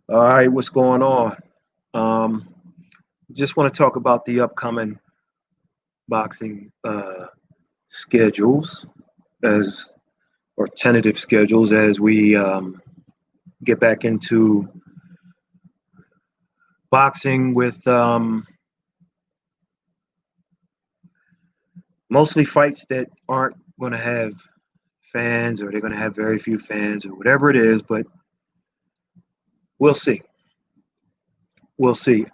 All right, what's going on? Um, just want to talk about the upcoming boxing schedules as or tentative schedules as we get back into boxing with mostly fights that aren't going to have fans or they're going to have very few fans or whatever it is, but we'll see. We'll see.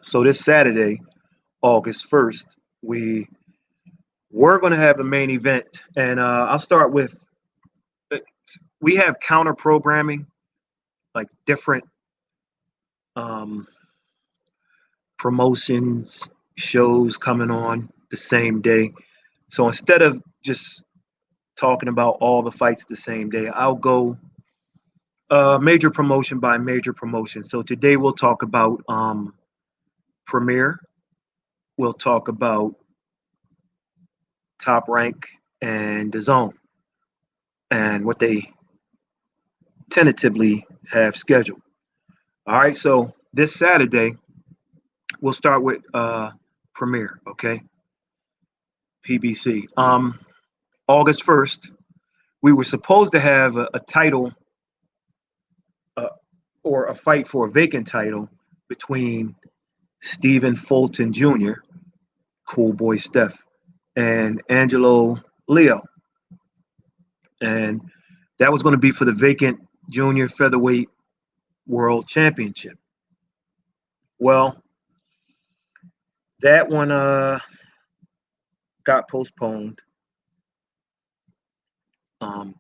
So this Saturday, August 1st, we're going to have a main event, and I'll start with we have counter programming, like different um, promotions, shows coming on the same day. So instead of just talking about all the fights the same day, I'll go major promotion by major promotion. So today we'll talk about Premier, we'll talk about Top Rank and DAZN and what they tentatively have scheduled. All right, so this Saturday we'll start with Premier, okay? PBC. August 1st, we were supposed to have a title uh, or a fight for a vacant title between Stephen Fulton Jr., Cool Boy Steph, and Angelo Leo. And that was going to be for the vacant junior featherweight world championship. Well, that one got postponed.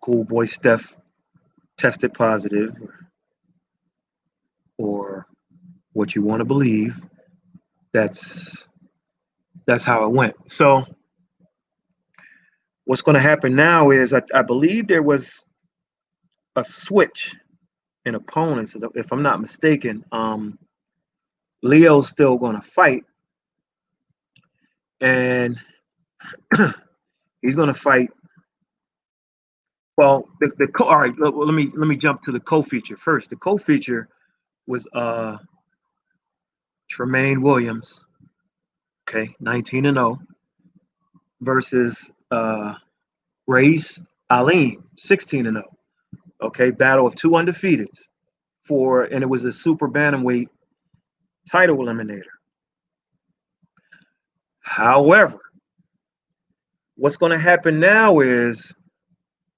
Cool Boy Steph tested positive, or what you want to believe. That's how it went. So what's going to happen now is I believe there was a switch in opponents, if I'm not mistaken. Leo's still going to fight, and he's going to fight. Well, all right. Let me jump to the co-feature first. The co-feature was Tremaine Williams, okay, 19-0, versus Race Alim, 16-0. Okay, battle of two undefeateds and it was a super bantamweight title eliminator. However, what's going to happen now is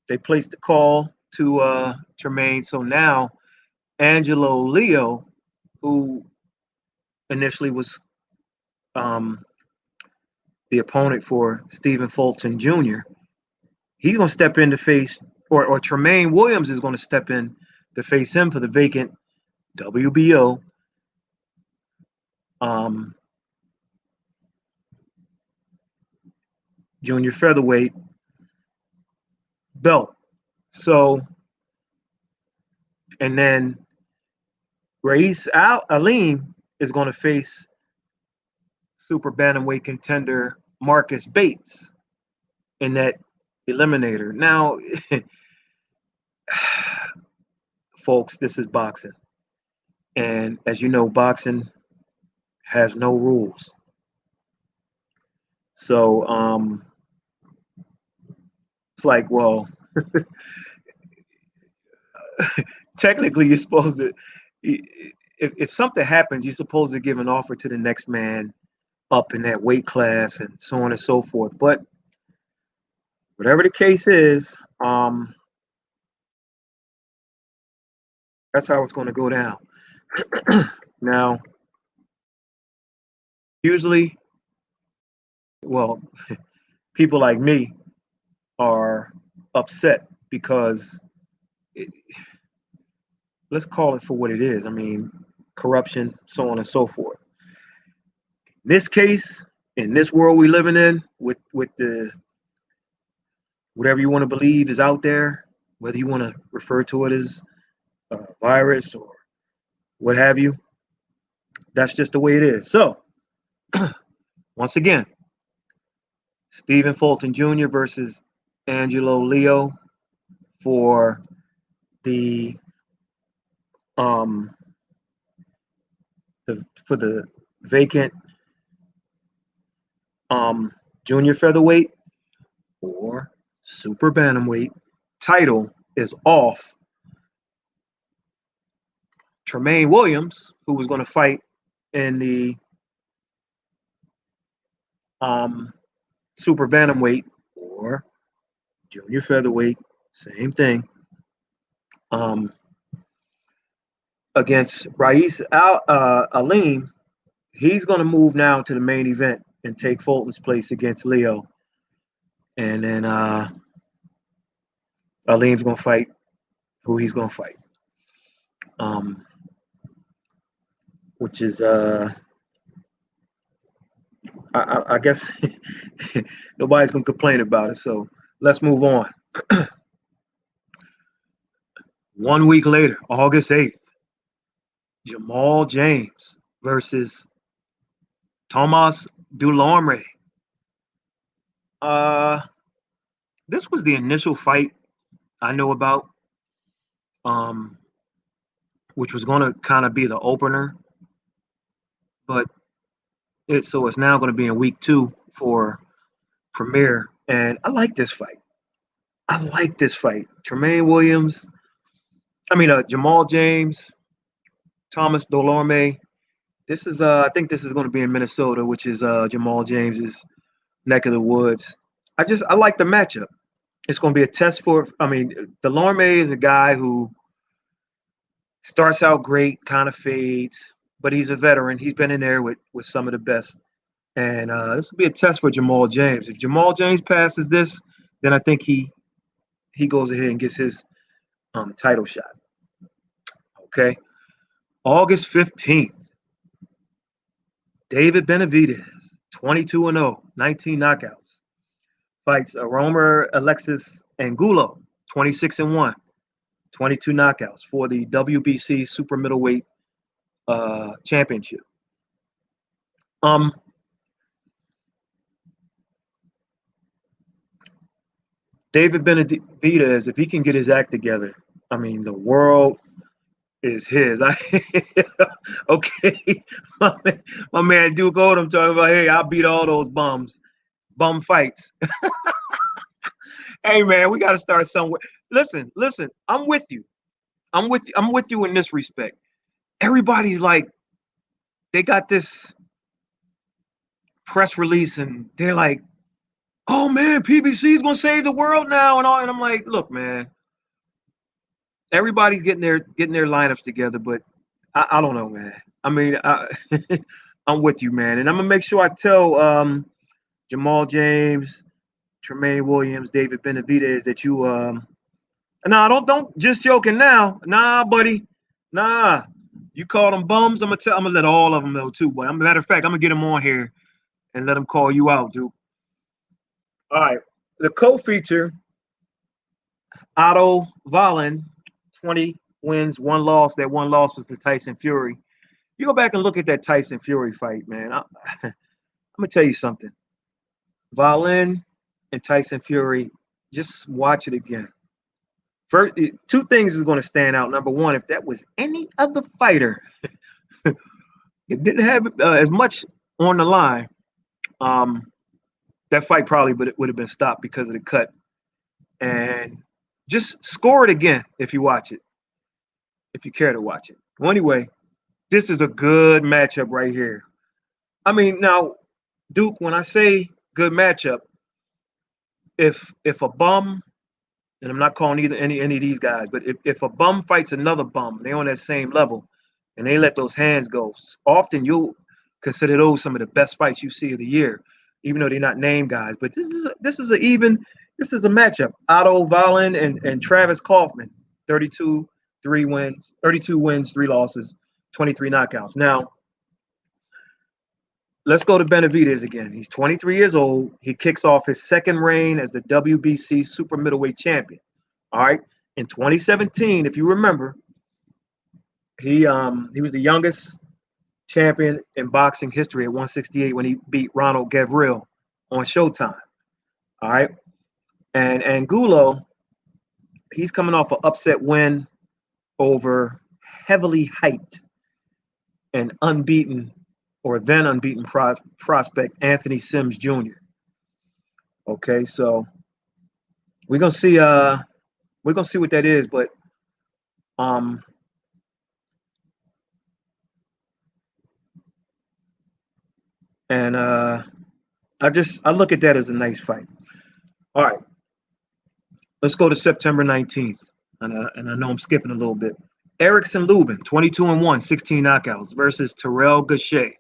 they placed the call to Tremaine. So now Angelo Leo, who initially was the opponent for Stephen Fulton Jr., he's going to step in to face, or Tremaine Williams is going to step in to face him for the vacant WBO junior featherweight belt. So, and then Race Alim is going to face super bantamweight contender Marcus Bates in that eliminator. Now, folks, this is boxing. And as you know, boxing has no rules. So it's like, well, technically you're supposed to, if something happens, you're supposed to give an offer to the next man up in that weight class and so on and so forth. But whatever the case is, that's how it's going to go down. Now, usually, well, people like me are upset because let's call it for what it is. I mean, corruption, so on and so forth. In this case, in this world we're living in, with the whatever you want to believe is out there, whether you want to refer to it as a virus or what have you, that's just the way it is. So, once again, Stephen Fulton Jr. versus Angelo Leo, for the vacant junior featherweight or super bantamweight title is off Tremaine Williams, who was going to fight in the super bantamweight or junior featherweight, same thing, against Rais Alim. He's going to move now to the main event and take Fulton's place against Leo. And then Alim's going to fight who he's going to fight. Which is, I guess nobody's going to complain about it. So let's move on. 1 week later, August 8th, Jamal James versus Thomas Lomre. This was the initial fight I know about, which was going to kind of be the opener. But it's now going to be in week 2 for Premier. And I like this fight. Tremaine Williams, Jamal James, Thomas Lomre. This is I think this is going to be in Minnesota, which is Jamal James's neck of the woods. I like the matchup. It's going to be a test for. Lomre is a guy who starts out great, kind of fades, but he's a veteran. He's been in there with some of the best. And this will be a test for Jamal James. If Jamal James passes this, then I think he goes ahead and gets his title shot. Okay. August 15th, David Benavidez, 22-0, 19 knockouts. Fights Romer Alexis Angulo, 26-1, 22 knockouts for the WBC super middleweight championship. David Benavidez, if he can get his act together, the world is his. Okay, my man Duke Oldham talking about, hey, I'll beat all those bum fights. Hey man, we got to start somewhere. Listen, I'm with you in this respect. Everybody's like, they got this press release and they're like, oh man, PBC is gonna save the world now and all. And I'm like, look, man, everybody's getting their lineups together, but I don't know, man. I'm with you, man, and I'm gonna make sure I tell Jamal James, Tremaine Williams, David Benavidez that you don't just joking now. Nah, buddy. Nah. You call them bums, I'm gonna let all of them know too, boy. Matter of fact, I'm gonna get them on here and let them call you out, dude. All right. The co-feature, Otto Wallin, 20 wins, 1 loss. That 1 loss was to Tyson Fury. You go back and look at that Tyson Fury fight, man. I'm gonna tell you something. Wallin and Tyson Fury, just watch it again. First, 2 things is going to stand out. Number one, if that was any other fighter, it didn't have as much on the line, that fight probably would have been stopped because of the cut. And just score it again if you watch it, if you care to watch it. Well, anyway, this is a good matchup right here. Now, Duke, when I say good matchup, if a bum, and I'm not calling any of these guys, but if a bum fights another bum, they're on that same level, and they let those hands go, often you'll consider those some of the best fights you see of the year, even though they're not named guys. But this is a matchup. Otto Wallin and Travis Kaufman, 32 wins, 3 losses, 23 knockouts. Now, let's go to Benavidez again. He's 23 years old. He kicks off his 2nd reign as the WBC super middleweight champion. All right. In 2017, if you remember, he was the youngest champion in boxing history at 168 when he beat Ronald Gavril on Showtime. All right. And Angulo he's coming off an upset win over heavily hyped and unbeaten or then unbeaten prospect Anthony Sims Jr. Okay, so we're gonna see what that is, but um and I look at that as a nice fight. All right, let's go to September 19th. And I know I'm skipping a little bit. Erickson Lubin, 22-1, 16 knockouts versus Terrell Gausha,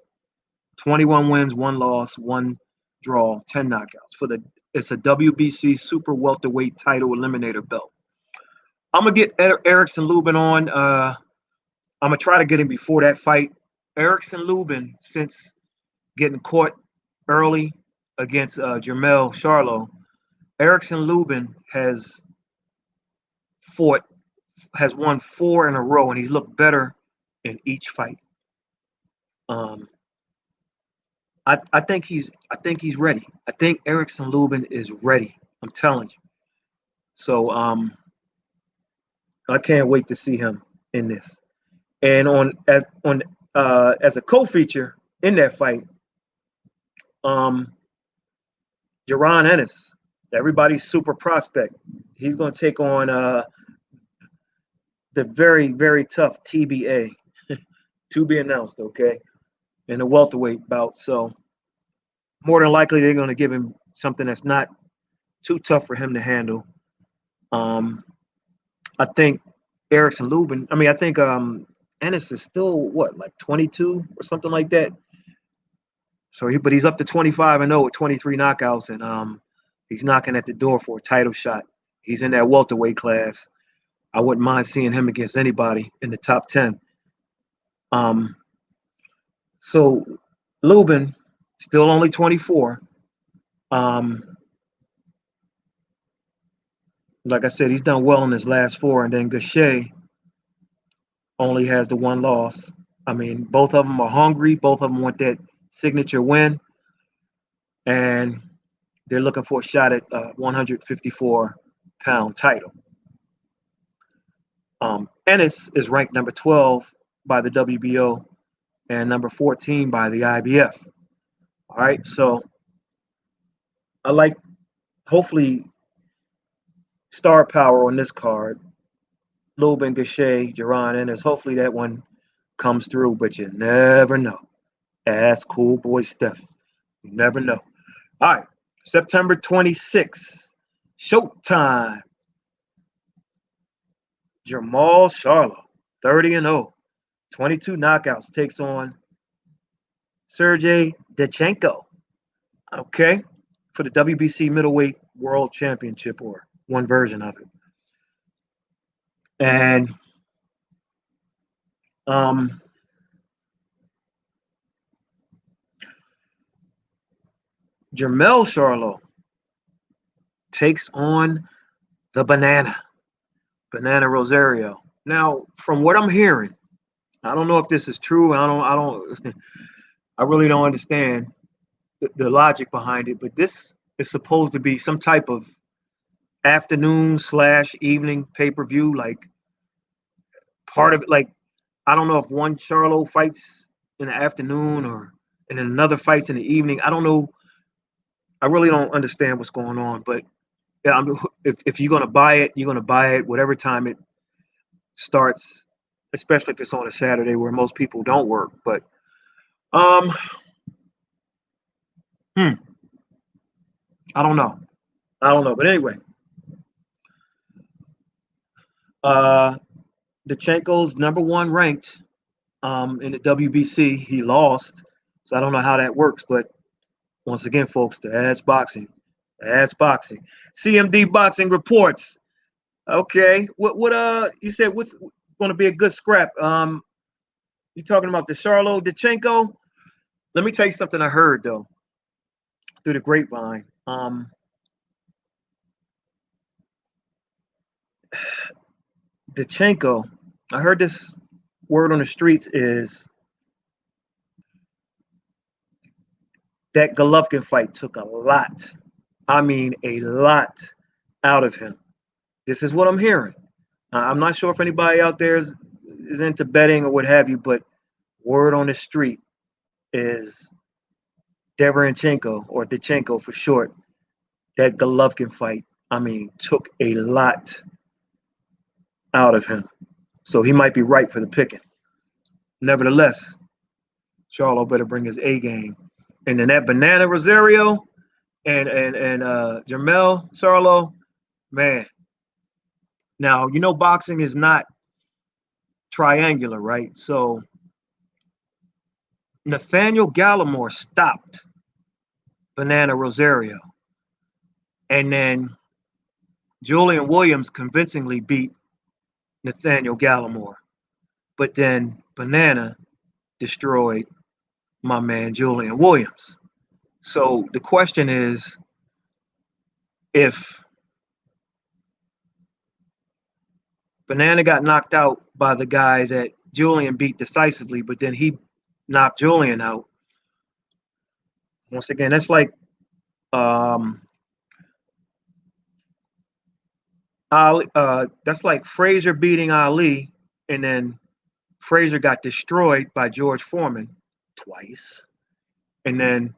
21 wins, 1 loss, 1 draw, 10 knockouts. It's a WBC super welterweight title eliminator belt. I'm gonna get Erickson Lubin on. I'm gonna try to get him before that fight. Erickson Lubin, since getting caught early against Jermell Charlo, Erickson Lubin has won 4 in a row, and he's looked better in each fight. I think he's ready. I think Erickson Lubin is ready. I'm telling you. So I can't wait to see him in this. And as a co-feature in that fight, Jaron Ennis, everybody's super prospect. He's going to take on the very, very tough TBA, to be announced, okay, in a welterweight bout. So more than likely they're going to give him something that's not too tough for him to handle. I think Erickson Lubin. I think Ennis is still what, like 22 or something like that. So but he's up to 25-0 with 23 knockouts, and he's knocking at the door for a title shot. He's in that welterweight class. I wouldn't mind seeing him against anybody in the top 10. So Lubin, still only 24. Like I said, he's done well in his last 4, and then Gausha only has the 1 loss. Both of them are hungry. Both of them want that signature win, and they're looking for a shot at 154-pound title. Ennis is ranked number 12 by the WBO and number 14 by the IBF. All right, so I like, hopefully, star power on this card. Lubin, Gausha, Jaron Ennis. Hopefully that one comes through, but you never know. Ask Cool Boy Steph. You never know. All right, September 26th, Showtime. Jamal Charlo, 30-0, 22 knockouts, takes on Sergey Dechenko, okay, for the WBC Middleweight World Championship, or one version of it. And Jermell Charlo takes on the Banana Rosario. Now, from what I'm hearing, I don't know if this is true. I really don't understand the logic behind it, but this is supposed to be some type of afternoon/evening pay-per-view, like part of it. Like, I don't know if one Charlo fights in the afternoon and then another fights in the evening. I don't know. I really don't understand what's going on, but yeah, if you're gonna buy it, you're gonna buy it whatever time it starts, especially if it's on a Saturday where most people don't work. But I don't know. But anyway, Dechenko's number 1 ranked in the WBC. He lost, so I don't know how that works. But once again, folks, the Ads Boxing. CMD Boxing reports. Okay, what you said? What's going to be a good scrap? You talking about the Charlo Dechenko? Let me tell you something I heard though through the grapevine. Dechenko, I heard this word on the streets is that Golovkin fight took a lot. I mean, a lot out of him. This is what I'm hearing. I'm not sure if anybody out there is into betting or what have you, but word on the street is Deverenchenko, or Dechenko for short, that Golovkin fight, I mean, took a lot out of him. So he might be right for the picking. Nevertheless, Charlo better bring his A game. And then that Banana Rosario and Jamal Charlo, man. Now, you know boxing is not triangular, right? So Nathaniel Gallimore stopped Banana Rosario. And then Julian Williams convincingly beat Nathaniel Gallimore. But then Banana destroyed my man Julian Williams. So the question is, if Banana got knocked out by the guy that Julian beat decisively, but then he knocked Julian out, once again, that's like Ali, that's like Frazier beating Ali, and then Frazier got destroyed by George Foreman twice. And then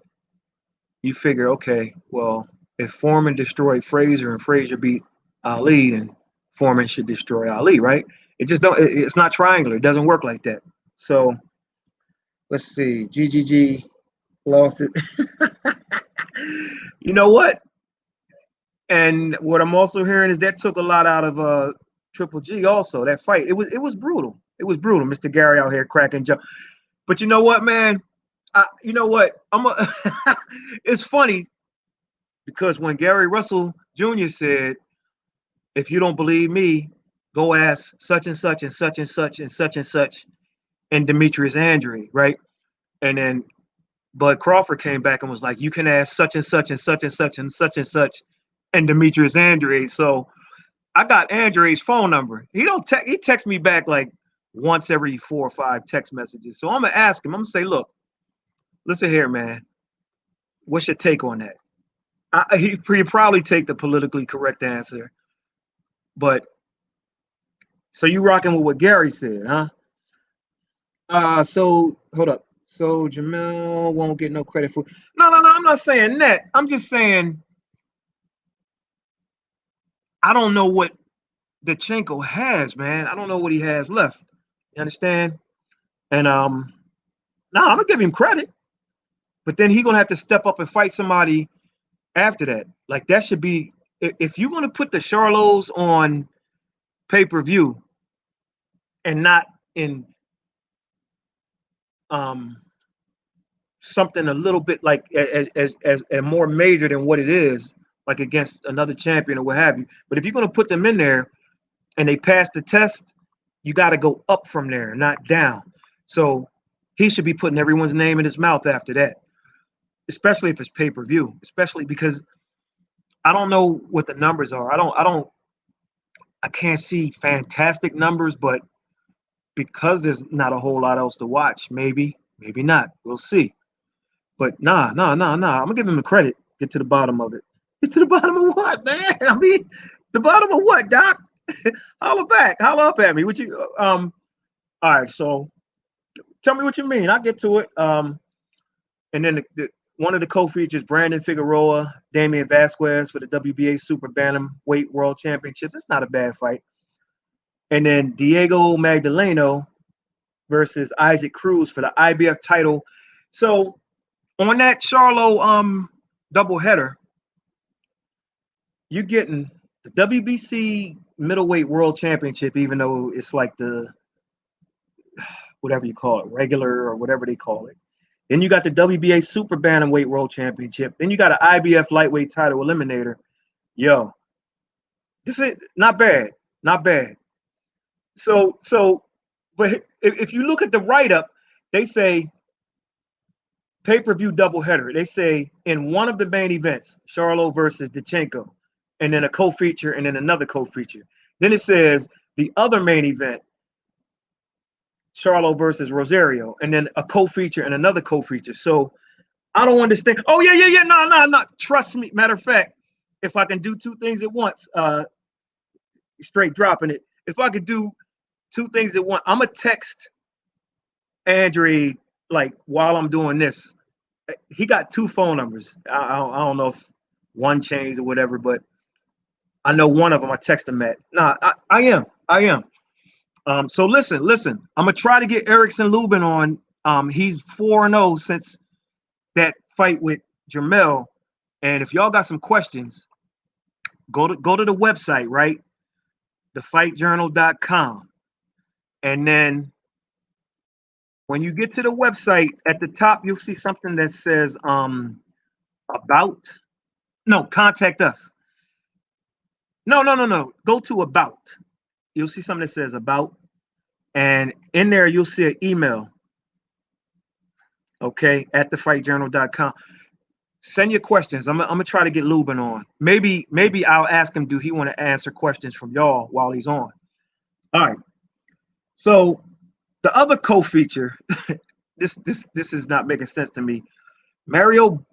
you figure, okay, well, if Foreman destroyed Frazier and Frazier beat Ali, then Foreman should destroy Ali, right? It's not triangular. It doesn't work like that. So let's see. GGG lost it. You know what? And what I'm also hearing is that took a lot out of Triple G also, that fight. It was brutal. It was brutal. Mr. Gary out here cracking jokes. But you know what, man? You know what? It's funny because when Gary Russell Jr. said, if you don't believe me, go ask such and such and such and such and such and such and Demetrius Andre, right? And then Bud Crawford came back and was like, you can ask such and such and such and such and such and such and Demetrius Andre. So I got Andre's phone number. He texts me back like once every 4 or 5 text messages. So I'm gonna ask him. I'm gonna say, look, listen here, man. What's your take on that? He'd probably take the politically correct answer. But so you rocking with what Gary said, huh? So hold up. So Jamal won't get no credit for. No. I'm not saying that. I'm just saying I don't know what Dechenko has, man. I don't know what he has left. You understand? And I'm gonna give him credit, but then he's gonna have to step up and fight somebody after that. Like that should be, if you want to put the Charlos on pay-per-view and not in something a little bit like as more major than what it is, like against another champion or what have you. But if you're going to put them in there and they pass the test, you got to go up from there, not down. So he should be putting everyone's name in his mouth after that, especially if it's pay-per-view, especially because I don't know what the numbers are. I can't see fantastic numbers, but because there's not a whole lot else to watch, maybe not. We'll see. But nah. I'm gonna give him the credit. Get to the bottom of it. Get to the bottom of what, man? I mean, the bottom of what, Doc? Holla back. Holla up at me. What you all right, so tell me what you mean. I'll get to it. And then one of the co-features, Brandon Figueroa, Damian Vasquez for the WBA Super Bantamweight World Championships. It's not a bad fight. And then Diego Magdaleno versus Isaac Cruz for the IBF title. So on that Charlo doubleheader, you're getting the WBC Middleweight World Championship, even though it's like the whatever you call it, regular or whatever they call it. Then you got the WBA Super Bantamweight World Championship. Then you got an IBF Lightweight Title Eliminator. Yo, this is not bad, not bad. So, but if you look at the write-up, they say pay-per-view doubleheader. They say in one of the main events, Charlo versus Dechenko, and then a co-feature, and then another co-feature. Then it says the other main event, Charlo versus Rosario, and then a co-feature and another co-feature. So I don't understand. Oh, yeah. No. Trust me. Matter of fact, if I can do 2 things at once, straight dropping it. If I could do two things at once, I'm gonna text Andre like while I'm doing this. He got two phone numbers. I don't know if one changed or whatever, but I know one of them I text him at. Nah, I am. So listen. I'm gonna try to get Erickson Lubin on. He's 4-0 since that fight with Jamal. And if y'all got some questions, go to the website, right? thefightjournal.com. And then when you get to the website, at the top, you'll see something that says contact us. No. Go to about. You'll see something that says about. And in there, you'll see an email. Okay, at thefightjournal.com. Send your questions. I'm gonna try to get Lubin on. Maybe I'll ask him, do he want to answer questions from y'all while he's on? All right. So the other co-feature, this is not making sense to me. Mario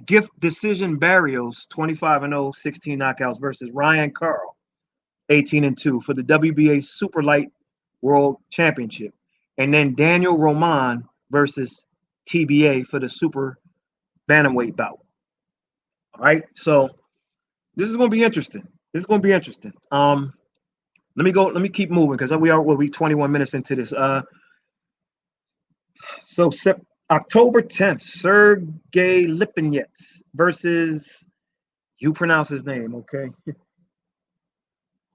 Gift Decision Barrios, 25-0, 16 knockouts versus Ryan Carl, 18-2 for the WBA Super Light World Championship. And then Daniel Roman versus TBA for the Super Bantamweight bout. All right, so this is going to be interesting. Let me keep moving because we'll be 21 minutes into this. So October 10th, Sergey Lipinets versus, you pronounce his name, okay?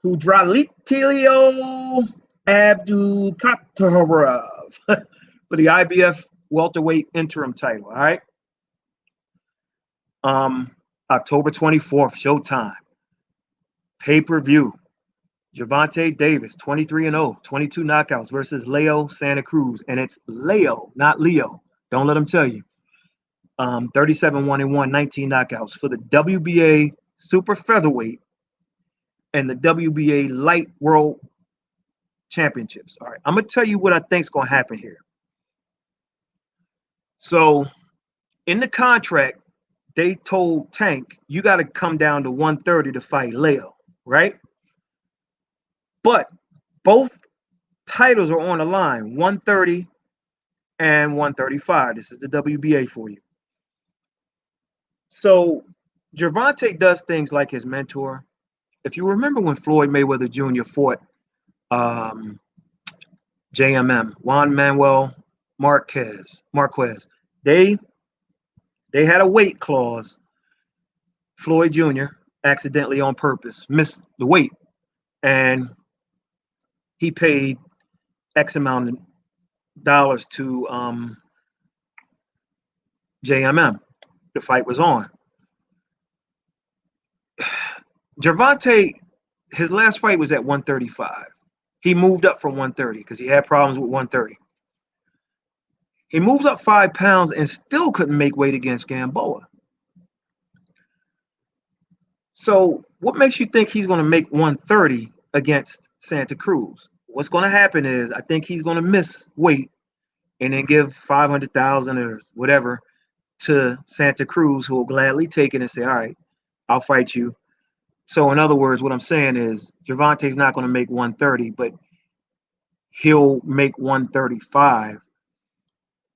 Kudratilio Abdulkatarov for the IBF welterweight interim title. All right. October 24th, Showtime. Pay-per-view. Gervonta Davis, 23-0, 22 knockouts versus Leo Santa Cruz. And it's Leo, not Leo. Don't let him tell you. 37-1-1, 19 knockouts for the WBA Super Featherweight and the WBA Light World Championships. All right, I'm going to tell you what I think is going to happen here. So in the contract, they told Tank, you got to come down to 130 to fight Leo, right? But both titles are on the line, 130 and 135. This is the WBA for you. So Gervonta does things like his mentor. If you remember when Floyd Mayweather Jr. fought JMM, Juan Manuel Marquez, they had a weight clause. Floyd Jr. accidentally on purpose missed the weight, and he paid X amount of dollars to JMM. The fight was on. Gervonta, his last fight was at 135. He moved up from 130 because he had problems with 130. He moved up 5 pounds and still couldn't make weight against Gamboa. So what makes you think he's going to make 130 against Santa Cruz? What's going to happen is I think he's going to miss weight and then give 500,000 or whatever to Santa Cruz, who will gladly take it and say, all right, I'll fight you. So in other words, what I'm saying is Gervonta's not going to make 130, but he'll make 135.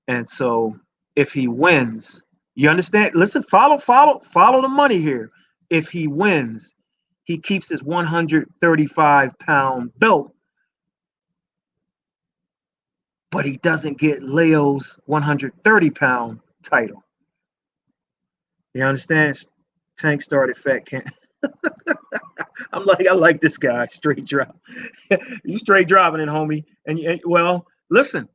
And so if he wins, you understand? Listen, follow the money here. If he wins, he keeps his 135-pound belt, but he doesn't get Leo's 130-pound title. You understand? Tank started Fat Camp. I like this guy. Straight drop. You straight dropping it, homie. And well, listen,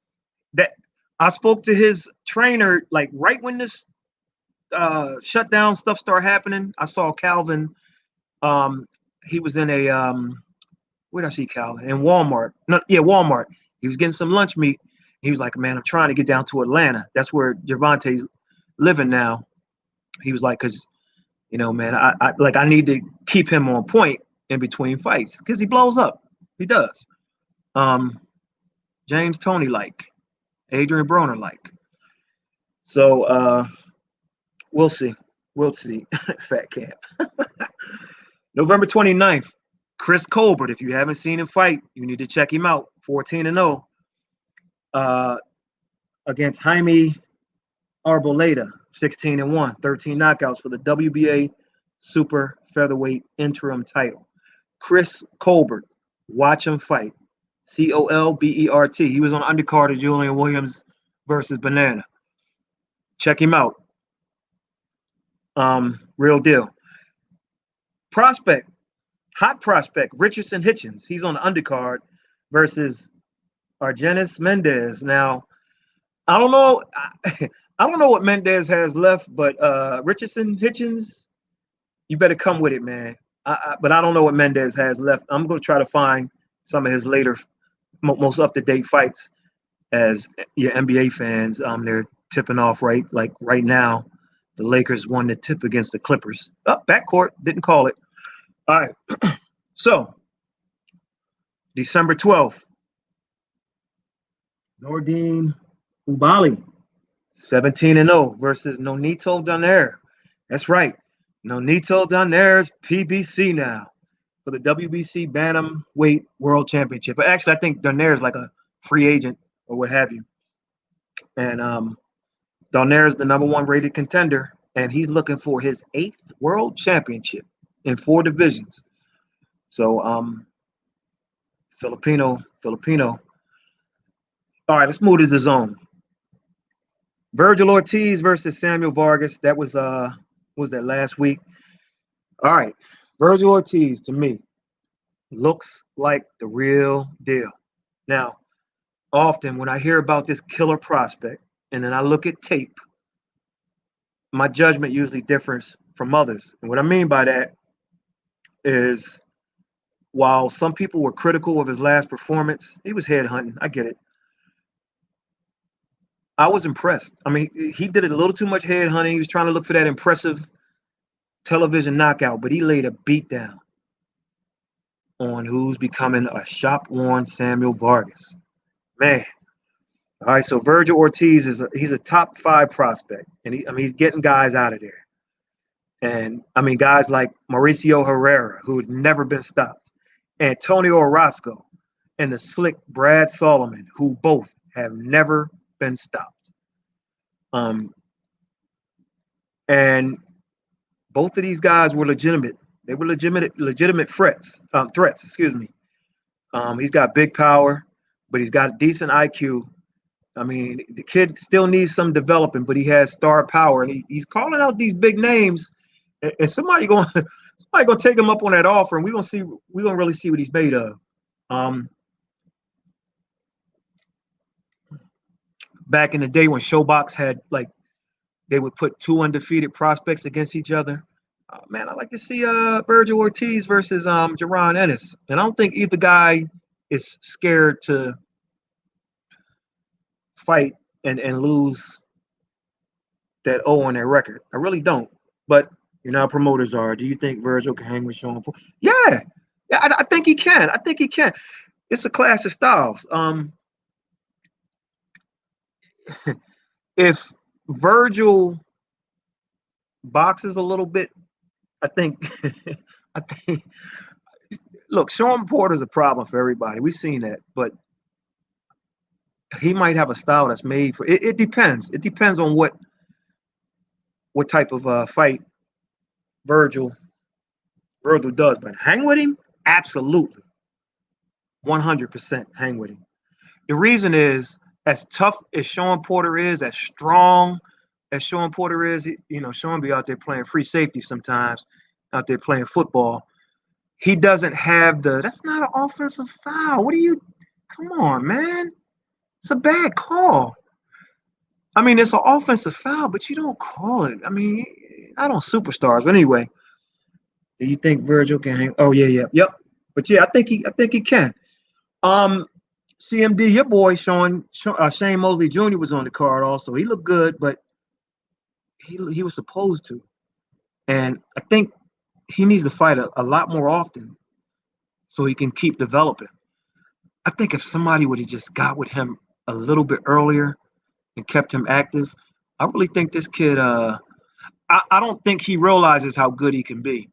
that I spoke to his trainer like right when this shutdown stuff started happening. I saw Calvin. He was in a where did I see Calvin? In Walmart. Walmart. He was getting some lunch meat. He was like, man, I'm trying to get down to Atlanta. That's where Gervonta's living now. He was like, because man, I need to keep him on point in between fights because he blows up. He does. James Toney like, Adrian Broner like. So we'll see. Fat Camp. November 29th, Chris Colbert, if you haven't seen him fight, you need to check him out. 14-0 against Jaime Arboleda, 16-1, 13 knockouts for the WBA super featherweight interim title. Chris Colbert, watch him fight. Colbert. He was on undercard of Julian Williams versus Banana. Check him out. Real deal. Prospect, hot prospect, Richardson Hitchens. He's on the undercard versus Argenis Mendez. Now, I don't know. I don't know what Mendez has left, but Richardson Hitchens, you better come with it, man. But I don't know what Mendez has left. I'm going to try to find some of his later, most up-to-date fights. As your NBA fans, they're tipping off right now. The Lakers won the tip against the Clippers. Backcourt, didn't call it. All right. So, December 12th, Nordine Ubali, 17-0 versus Nonito Donaire. That's right. Nonito Donaire's PBC now for the WBC Bantamweight World Championship. But actually, I think Donaire is like a free agent or what have you. And Donaire is the #1 rated contender, and he's looking for his 8th World Championship in 4 divisions. So, Filipino. All right, let's move to the zone. Virgil Ortiz versus Samuel Vargas. That was that last week. All right, Virgil Ortiz to me looks like the real deal. Now, often when I hear about this killer prospect and then I look at tape, my judgment usually differs from others. And what I mean by that is, while some people were critical of his last performance, he was headhunting. I get it. I was impressed. I mean, he did a little too much headhunting. He was trying to look for that impressive television knockout, but he laid a beat down on who's becoming a shop-worn Samuel Vargas. Man. All right, so Virgil Ortiz he's a top 5 prospect, and he's getting guys out of there. And I mean, guys like Mauricio Herrera, who had never been stopped, Antonio Orozco, and the slick Brad Solomon, who both have never been stopped. And both of these guys were legitimate. They were legitimate threats. Excuse me. He's got big power, but he's got a decent IQ. I mean, the kid still needs some developing, but he has star power, and he's calling out these big names. And somebody gonna take him up on that offer, and we're gonna really see what he's made of. Back in the day when Showbox had, like, they would put 2 undefeated prospects against each other. Man, I'd like to see Virgil Ortiz versus Jaron Ennis. And I don't think either guy is scared to fight and lose that O on their record. I really don't. But you know how promoters are. Do you think Virgil can hang with Sean Paul? Yeah, I think he can. It's a clash of styles. If Virgil boxes a little bit, I think look, Sean Porter's a problem for everybody. We've seen that, but he might have a style that's made for it. It depends. It depends on what type of fight Virgil does. But hang with him, absolutely, 100% hang with him. The reason is, as tough as Sean Porter is, as strong as Sean Porter is, you know, Sean be out there playing free safety sometimes, out there playing football. He doesn't have that's not an offensive foul. Come on, man. It's a bad call. I mean, it's an offensive foul, but you don't call it. I mean, not on superstars. But anyway, do you think Virgil can hang? Oh, yeah. But yeah, I think he can. CMD, your boy Shane Mosley Jr. was on the card also. He looked good, but he was supposed to. And I think he needs to fight a lot more often so he can keep developing. I think if somebody would have just got with him a little bit earlier and kept him active, I really think this kid, I don't think he realizes how good he can be.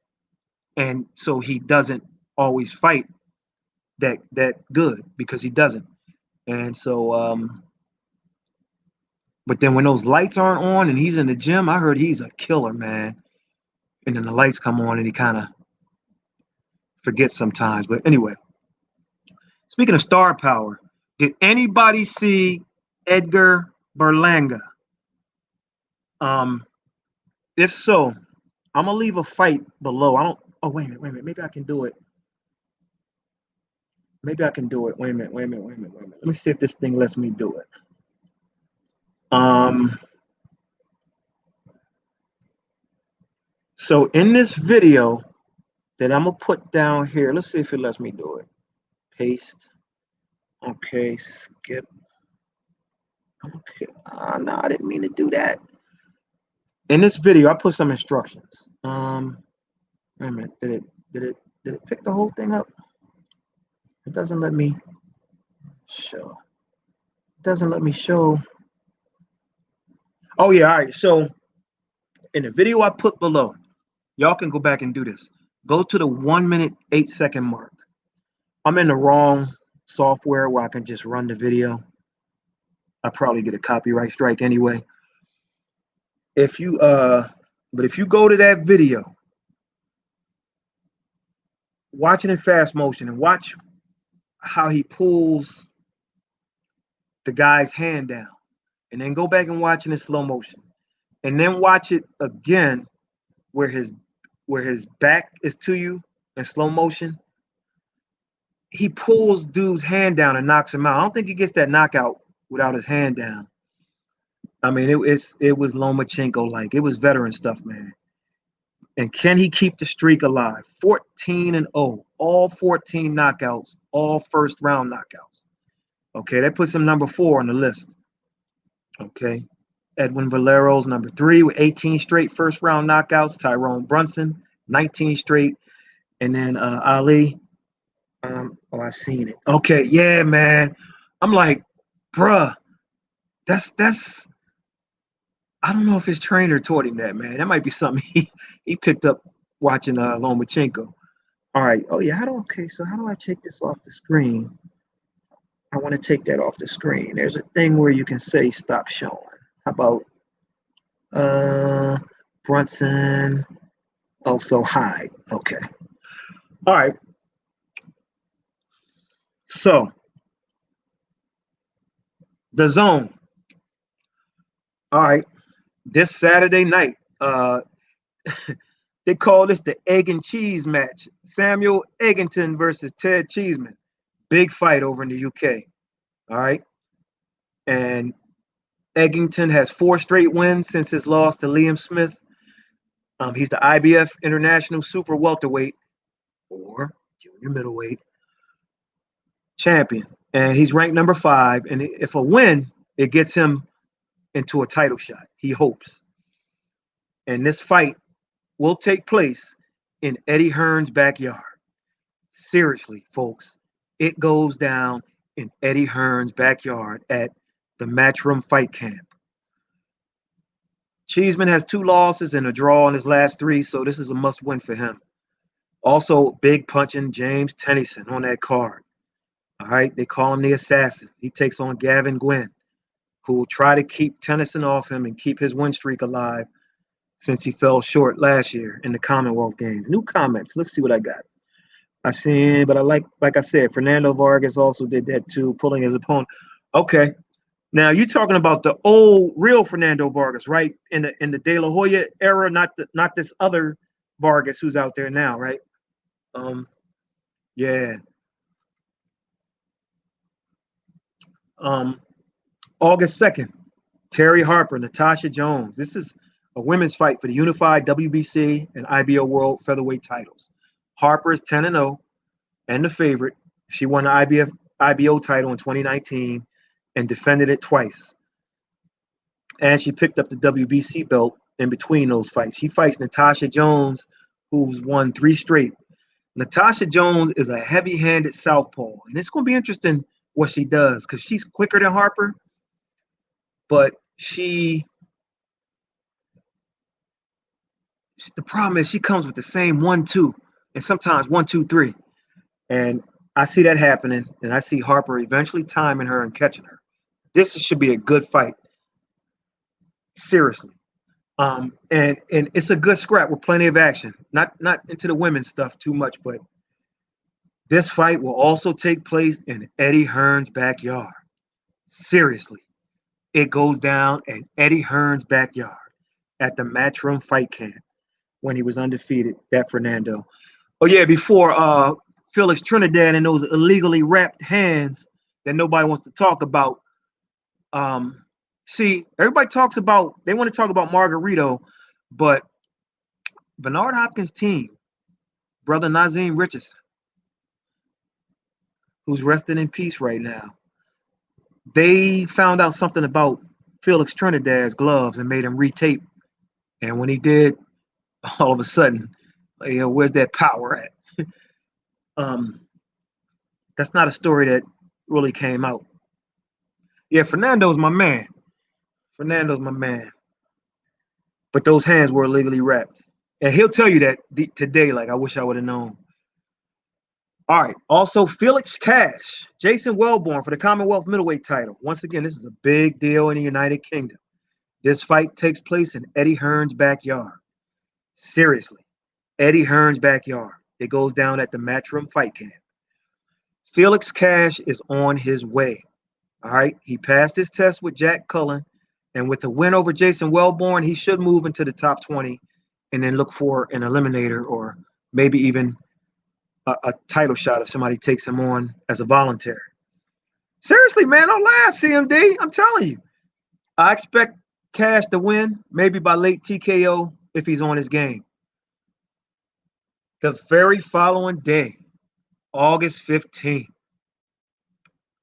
And so he doesn't always fight that good, because he doesn't. And so, but then when those lights aren't on and he's in the gym, I heard he's a killer, man. And then the lights come on and he kind of forgets sometimes. But anyway, speaking of star power, did anybody see Edgar Berlanga? If so, I'm gonna leave a fight below. I don't. Oh, wait a minute. Maybe I can do it. Wait a minute. Let me see if this thing lets me do it. So in this video that I'm gonna put down here, let's see if it lets me do it. Paste. Okay, skip. Okay. No, I didn't mean to do that. In this video, I put some instructions. Wait a minute. Did it pick the whole thing up? It doesn't let me show. It doesn't let me show. Oh yeah, all right. So in the video I put below, y'all can go back and do this. Go to the 1 minute 8 second mark. I'm in the wrong software where I can just run the video. I probably get a copyright strike anyway. But if you go to that video, watch it in fast motion and watch how he pulls the guy's hand down, and then go back and watch it in slow motion, and then watch it again where his back is to you in slow motion. He pulls dude's hand down and knocks him out. I don't think he gets that knockout without his hand down. I mean, it was Lomachenko like. It was veteran stuff, man. And can he keep the streak alive? 14-0, all 14 knockouts, all first round knockouts. Okay, that puts him number 4 on the list. Okay, Edwin Valero's number 3 with 18 straight first round knockouts. Tyrone Brunson, 19 straight, and then Ali. I seen it. Okay, yeah, man. I'm like, bruh, that's. I don't know if his trainer taught him that, man. That might be something he picked up watching Lomachenko. All right. Oh yeah. So how do I take this off the screen? I want to take that off the screen. There's a thing where you can say stop showing. How about Brunson? Also hide. Okay. All right. So DAZN. All right. This Saturday night, they call this the egg and cheese match. Samuel Eggington versus Ted Cheeseman. Big fight over in the UK. All right. And Eggington has 4 straight wins since his loss to Liam Smith. He's the IBF International Super Welterweight or Junior Middleweight champion. And he's ranked number 5. And if a win, it gets him into a title shot. He hopes. And this fight will take place in Eddie Hearn's backyard. Seriously, folks, it goes down in Eddie Hearn's backyard at the Matchroom Fight Camp. Cheeseman has 2 losses and a draw in his last 3, so this is a must-win for him. Also, big punching James Tennyson on that card. All right, they call him the Assassin. He takes on Gavin Gwynn, who will try to keep Tennyson off him and keep his win streak alive since he fell short last year in the Commonwealth Games. New comments. Let's see what I got. I seen, but I like I said, Fernando Vargas also did that too, pulling his opponent. Okay. Now you're talking about the old real Fernando Vargas, right? In the De La Hoya era, not this other Vargas who's out there now, right? Yeah. August 2nd, Terry Harper, Natasha Jones. This is a women's fight for the unified WBC and IBO World Featherweight titles. Harper is 10-0 and the favorite. She won the IBO title in 2019 and defended it twice. And she picked up the WBC belt in between those fights. She fights Natasha Jones, who's won 3 straight. Natasha Jones is a heavy-handed southpaw, and it's going to be interesting what she does because she's quicker than Harper, but the problem is she comes with the same 1-2 and sometimes 1-2-3. And I see that happening, and I see Harper eventually timing her and catching her. This should be a good fight. Seriously. And it's a good scrap with plenty of action. Not into the women's stuff too much, but this fight will also take place in Eddie Hearn's backyard. Seriously. It goes down in Eddie Hearn's backyard at the Matchroom Fight Camp when he was undefeated, that Fernando. Oh yeah, before Felix Trinidad and those illegally wrapped hands that nobody wants to talk about. See, everybody talks about, they want to talk about Margarito, but Bernard Hopkins' team, brother Nazim Richardson, who's resting in peace right now, they found out something about Felix Trinidad's gloves and made him retape. And when he did, all of a sudden, where's that power at? That's not a story that really came out. Yeah, Fernando's my man. Fernando's my man. But those hands were illegally wrapped. And he'll tell you that today, like, I wish I would have known. All right. Also, Felix Cash, Jason Welborn for the Commonwealth middleweight title. Once again, this is a big deal in the United Kingdom. This fight takes place in Eddie Hearn's backyard. Seriously, Eddie Hearn's backyard. It goes down at the Matchroom Fight Camp. Felix Cash is on his way. All right. He passed his test with Jack Cullen. And with a win over Jason Welborn, he should move into the top 20 and then look for an eliminator or maybe even a title shot if somebody takes him on as a voluntary. Seriously, man, don't laugh, CMD. I'm telling you. I expect Cash to win, maybe by late TKO if he's on his game. The very following day, August 15th.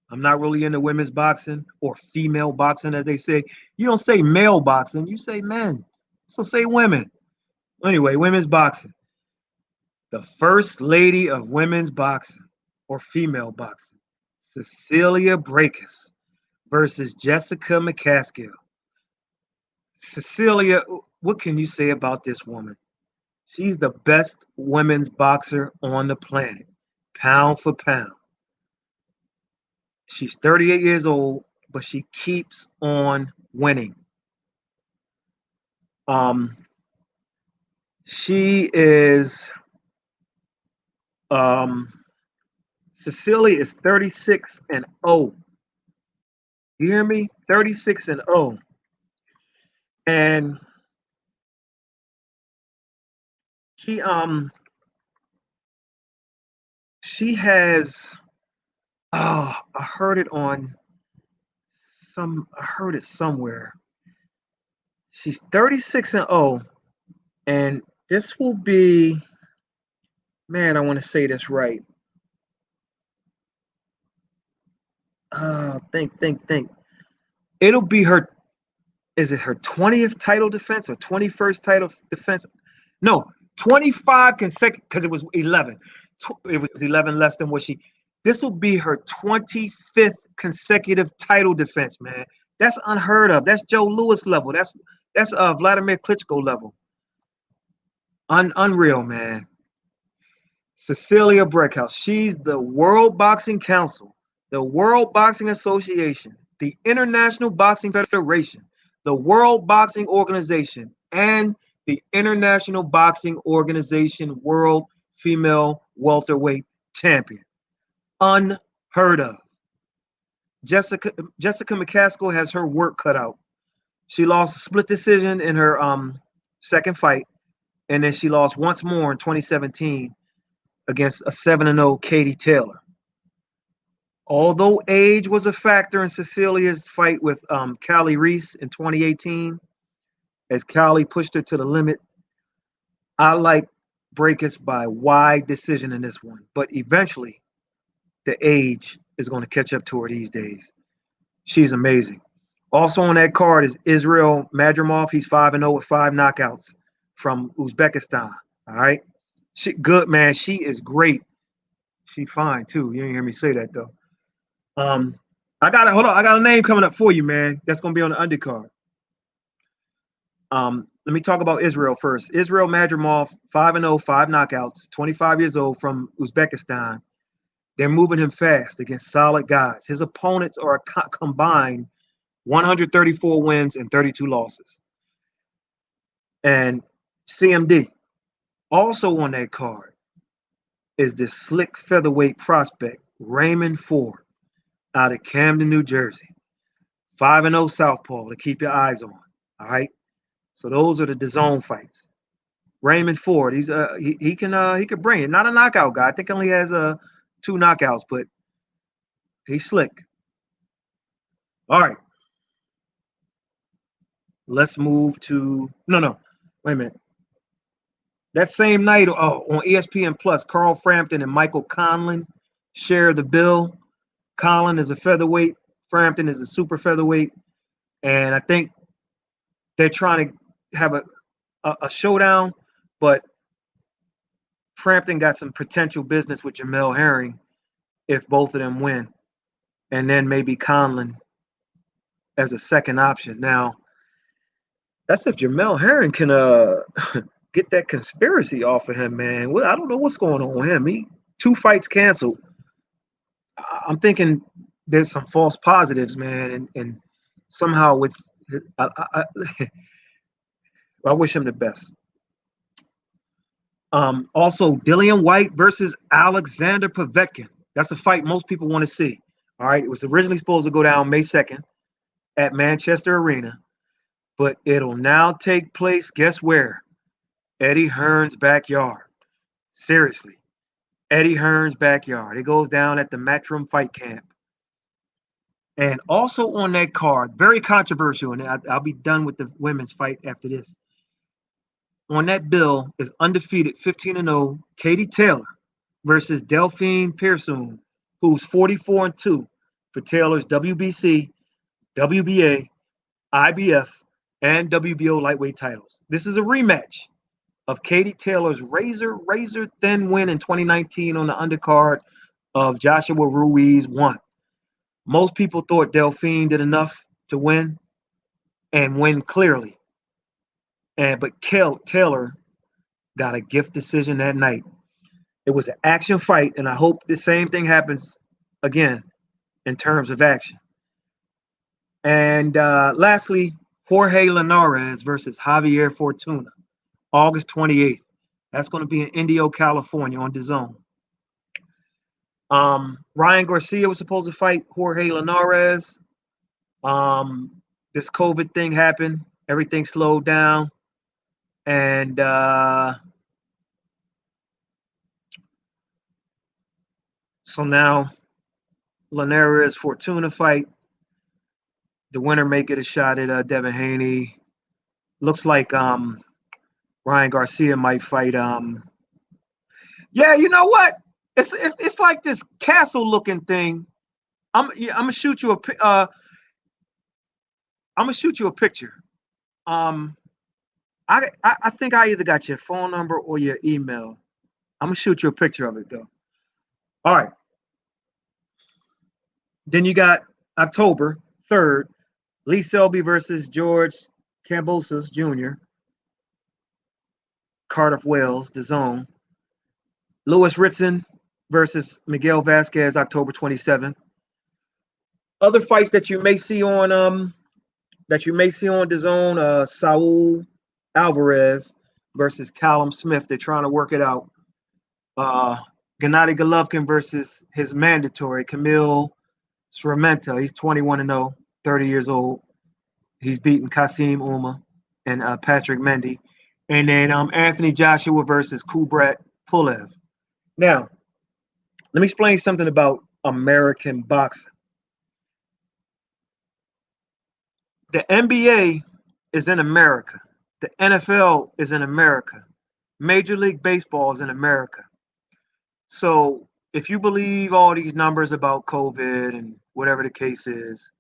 I'm not really into women's boxing or female boxing, as they say. You don't say male boxing, you say men. So say women. Anyway, women's boxing. The first lady of women's boxing or female boxing, Cecilia Bracas versus Jessica Mccaskill. Cecilia, what can you say about this woman? She's the best women's boxer on the planet, pound for pound. She's 38 years old, but she keeps on winning. She is Cecilia is 36-0. You hear me? 36-0. And she has I heard it somewhere. She's 36-0, and this will be, man, I want to say this right. Think. It'll be her, is it her 20th title defense or 21st title defense? No, 25 consecutive, because it was 11. It was 11 less than what she. This will be her 25th consecutive title defense, man. That's unheard of. That's Joe Louis level. That's Vladimir Klitschko level. Unreal, man. Cecilia Brækhus. She's the World Boxing Council, the World Boxing Association, the International Boxing Federation, the World Boxing Organization, and the International Boxing Organization World Female Welterweight Champion. Unheard of. Jessica Mccaskill has her work cut out. She lost a split decision in her second fight, and then she lost once more in 2017 against a 7-0 Katie Taylor. Although age was a factor in Cecilia's fight with Callie Reese in 2018, as Callie pushed her to the limit, I like Bracas by wide decision in this one. But eventually, the age is going to catch up to her these days. She's amazing. Also on that card is Israel Madremoth. He's 5-0 with 5 knockouts from Uzbekistan. All right. She good, man. She is great. She fine too. You didn't hear me say that though. I got a name coming up for you, man. That's gonna be on the undercard. Let me talk about Israel first. Israel Madremoth, 5-0, 5 knockouts, 25 years old from Uzbekistan. They're moving him fast against solid guys. His opponents are combined 134 wins and 32 losses. And CMD, also on that card, is this slick featherweight prospect, Raymond Ford, out of Camden, New Jersey. 5-0 southpaw to keep your eyes on. All right. So those are the DAZN fights. Raymond Ford, he can bring it. Not a knockout guy. I think he only has 2 knockouts, but he's slick. All right. Let's move to no. Wait a minute. That same night, on ESPN Plus, Carl Frampton and Michael Conlon share the bill. Conlon is a featherweight. Frampton is a super featherweight. And I think they're trying to have a showdown, but Frampton got some potential business with Jamel Herring if both of them win. And then maybe Conlon as a second option. Now, that's if Jamel Herring can get that conspiracy off of him, man. Well, I don't know what's going on with him. 2 fights canceled. I'm thinking there's some false positives, man, and somehow with I wish him the best. Also, Dillian White versus Alexander Povetkin. That's a fight most people want to see. All right, it was originally supposed to go down May 2nd at Manchester Arena, but it'll now take place, guess where? Eddie Hearn's backyard. Seriously, Eddie Hearn's backyard. It goes down at the Matchroom Fight Camp. And also on that card, very controversial, and I'll be done with the women's fight after this. On that bill is undefeated 15-0 Katie Taylor versus Delphine Pearson, who's 44-2 for Taylor's WBC, WBA, IBF, and WBO lightweight titles. This is a rematch of Katie Taylor's razor thin win in 2019 on the undercard of Joshua Ruiz 1. Most people thought Delphine did enough to win and win clearly. But Taylor got a gift decision that night. It was an action fight, and I hope the same thing happens again in terms of action. And lastly, Jorge Linares versus Javier Fortuna, August 28th. That's going to be in Indio, California on DAZN. Ryan Garcia was supposed to fight Jorge Linares. This COVID thing happened. Everything slowed down. And so now Linares Fortuna fight. The winner may get a shot at Devin Haney. Looks like Ryan Garcia might fight. Yeah, you know what? It's like this castle looking thing. I'm gonna shoot you a picture. I think I either got your phone number or your email. I'm gonna shoot you a picture of it though. All right. Then you got October 3rd, Lee Selby versus George Camposes Jr. Cardiff, Wales, DAZN. Louis Ritson versus Miguel Vasquez, October 27th. Other fights that you may see on DAZN, Saul Alvarez versus Callum Smith. They're trying to work it out. Gennady Golovkin versus his mandatory, Camille Sramenta. He's 21-0, 30 years old. He's beaten Kasim Uma and Patrick Mendy. And then Anthony Joshua versus Kubrat Pulev. Now, let me explain something about American boxing. The NBA is in America. The NFL is in America. Major League Baseball is in America. So if you believe all these numbers about COVID and whatever the case is,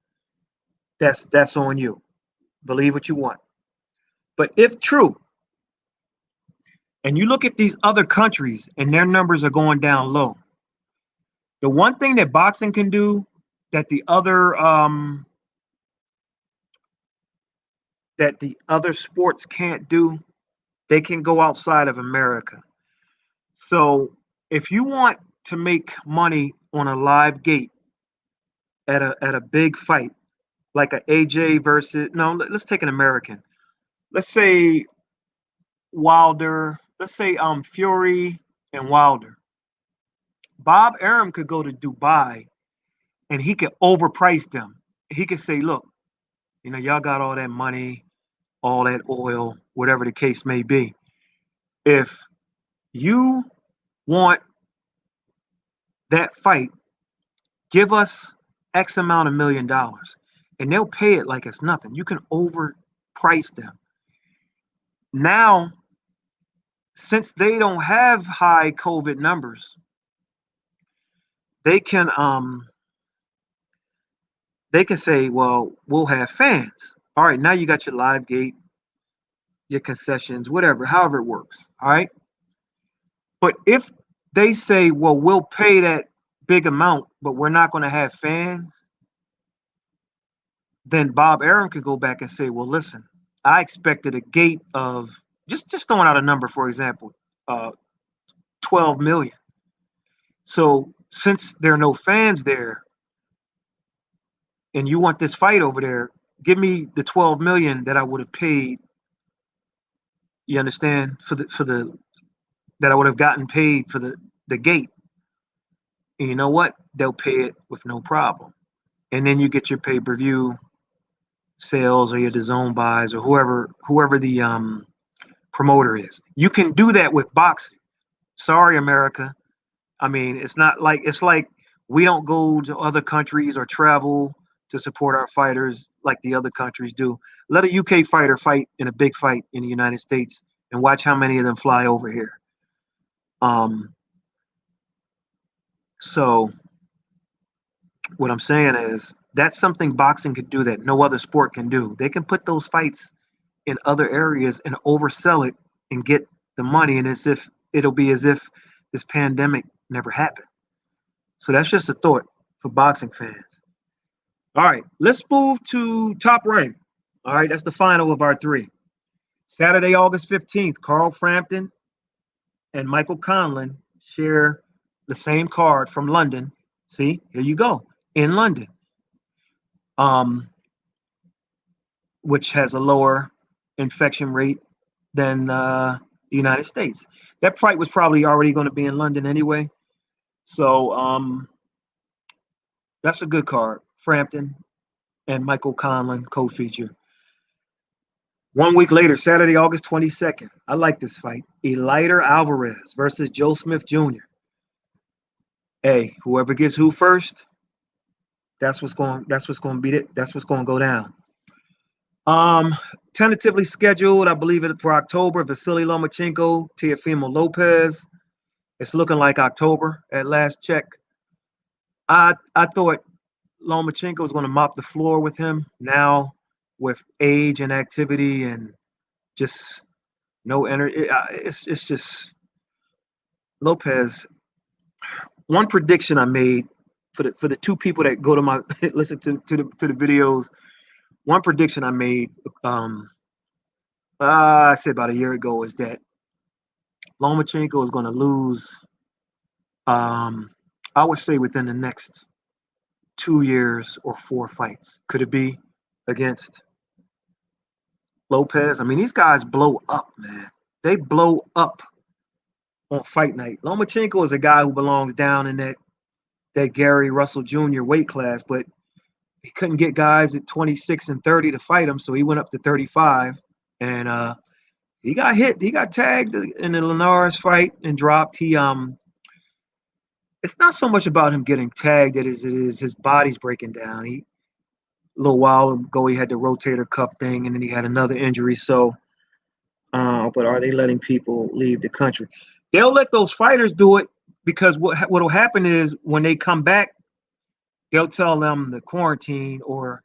that's on you. Believe what you want. But if true, and you look at these other countries and their numbers are going down low, the one thing that boxing can do that the other sports can't do, they can go outside of America. So if you want to make money on a live gate at a big fight, like a AJ versus no, let's take an American. Let's say Wilder, let's say Fury and Wilder. Bob Arum could go to Dubai and he could overprice them. He could say, look, y'all got all that money, all that oil, whatever the case may be. If you want that fight, give us X amount of $1 million. And they'll pay it like it's nothing. You can overprice them. Now, since they don't have high COVID numbers, they can say, well, we'll have fans. All right, now you got your live gate, your concessions, whatever, however it works. All right. But if they say, well, we'll pay that big amount, but we're not going to have fans, then Bob Arum could go back and say, well, listen, I expected a gate of just throwing out a number, for example, 12 million. So since there are no fans there and you want this fight over there, give me the 12 million that I would have paid. You understand? For the that I would have gotten paid for the gate. And you know what? They'll pay it with no problem. And then you get your pay-per-view sales or your DAZN buys or whoever the promoter is. You can do that with boxing. Sorry, America. I mean, it's like we don't go to other countries or travel to support our fighters like the other countries do. Let a UK fighter fight in a big fight in the United States and watch how many of them fly over here. So what I'm saying is that's something boxing could do that no other sport can do. They can put those fights in other areas and oversell it and get the money, and it'll be as if this pandemic never happened. So that's just a thought for boxing fans. All right, let's move to Top Rank. All right, that's the final of our three. Saturday, August 15th, Carl Frampton and Michael Conlan share the same card from London. See, here you go, in London, which has a lower infection rate than the United States. That fight was probably already going to be in London anyway. So that's a good card. Frampton and Michael Conlan co-feature. 1 week later, Saturday, August 22nd. I like this fight. Eleider Alvarez versus Joe Smith Jr. Hey, whoever gets who first, that's what's going to beat it. That's what's going to go down. Tentatively scheduled, I believe it for October. Vasily Lomachenko, Teofimo Lopez. It's looking like October at last check. I thought Lomachenko was going to mop the floor with him. Now, with age and activity and just no energy, it's just Lopez. One prediction I made for the two people that go to my listen to the videos. One prediction I made, I said about a year ago, is that Lomachenko is going to lose. I would say within the next 2 years or 4 fights. Could it be against Lopez? I mean, these guys blow up, man. They blow up on fight night. Lomachenko is a guy who belongs down in that Gary Russell Jr. weight class, but he couldn't get guys at 26 and 30 to fight him, so he went up to 35, and he got hit. He got tagged in the Linares fight and dropped. It's not so much about him getting tagged as it is his body's breaking down. A little while ago, he had the rotator cuff thing, and then he had another injury. So, but are they letting people leave the country? They'll let those fighters do it because what'll happen is when they come back, they'll tell them to quarantine or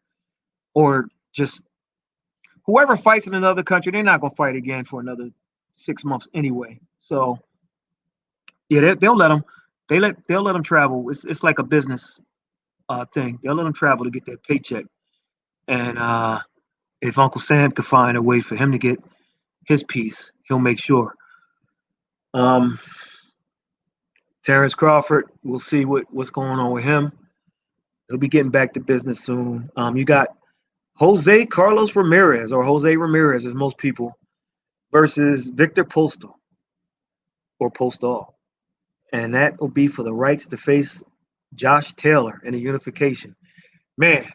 just whoever fights in another country, they're not gonna fight again for another 6 months anyway. So, yeah, they'll let them. They'll let them travel. It's like a business thing. They'll let them travel to get their paycheck. And if Uncle Sam could find a way for him to get his piece, he'll make sure. Terrence Crawford, we'll see what's going on with him. He'll be getting back to business soon. You got Jose Carlos Ramirez, or Jose Ramirez, as most people, versus Victor Postal, or Postal. And that will be for the rights to face Josh Taylor in a unification. Man,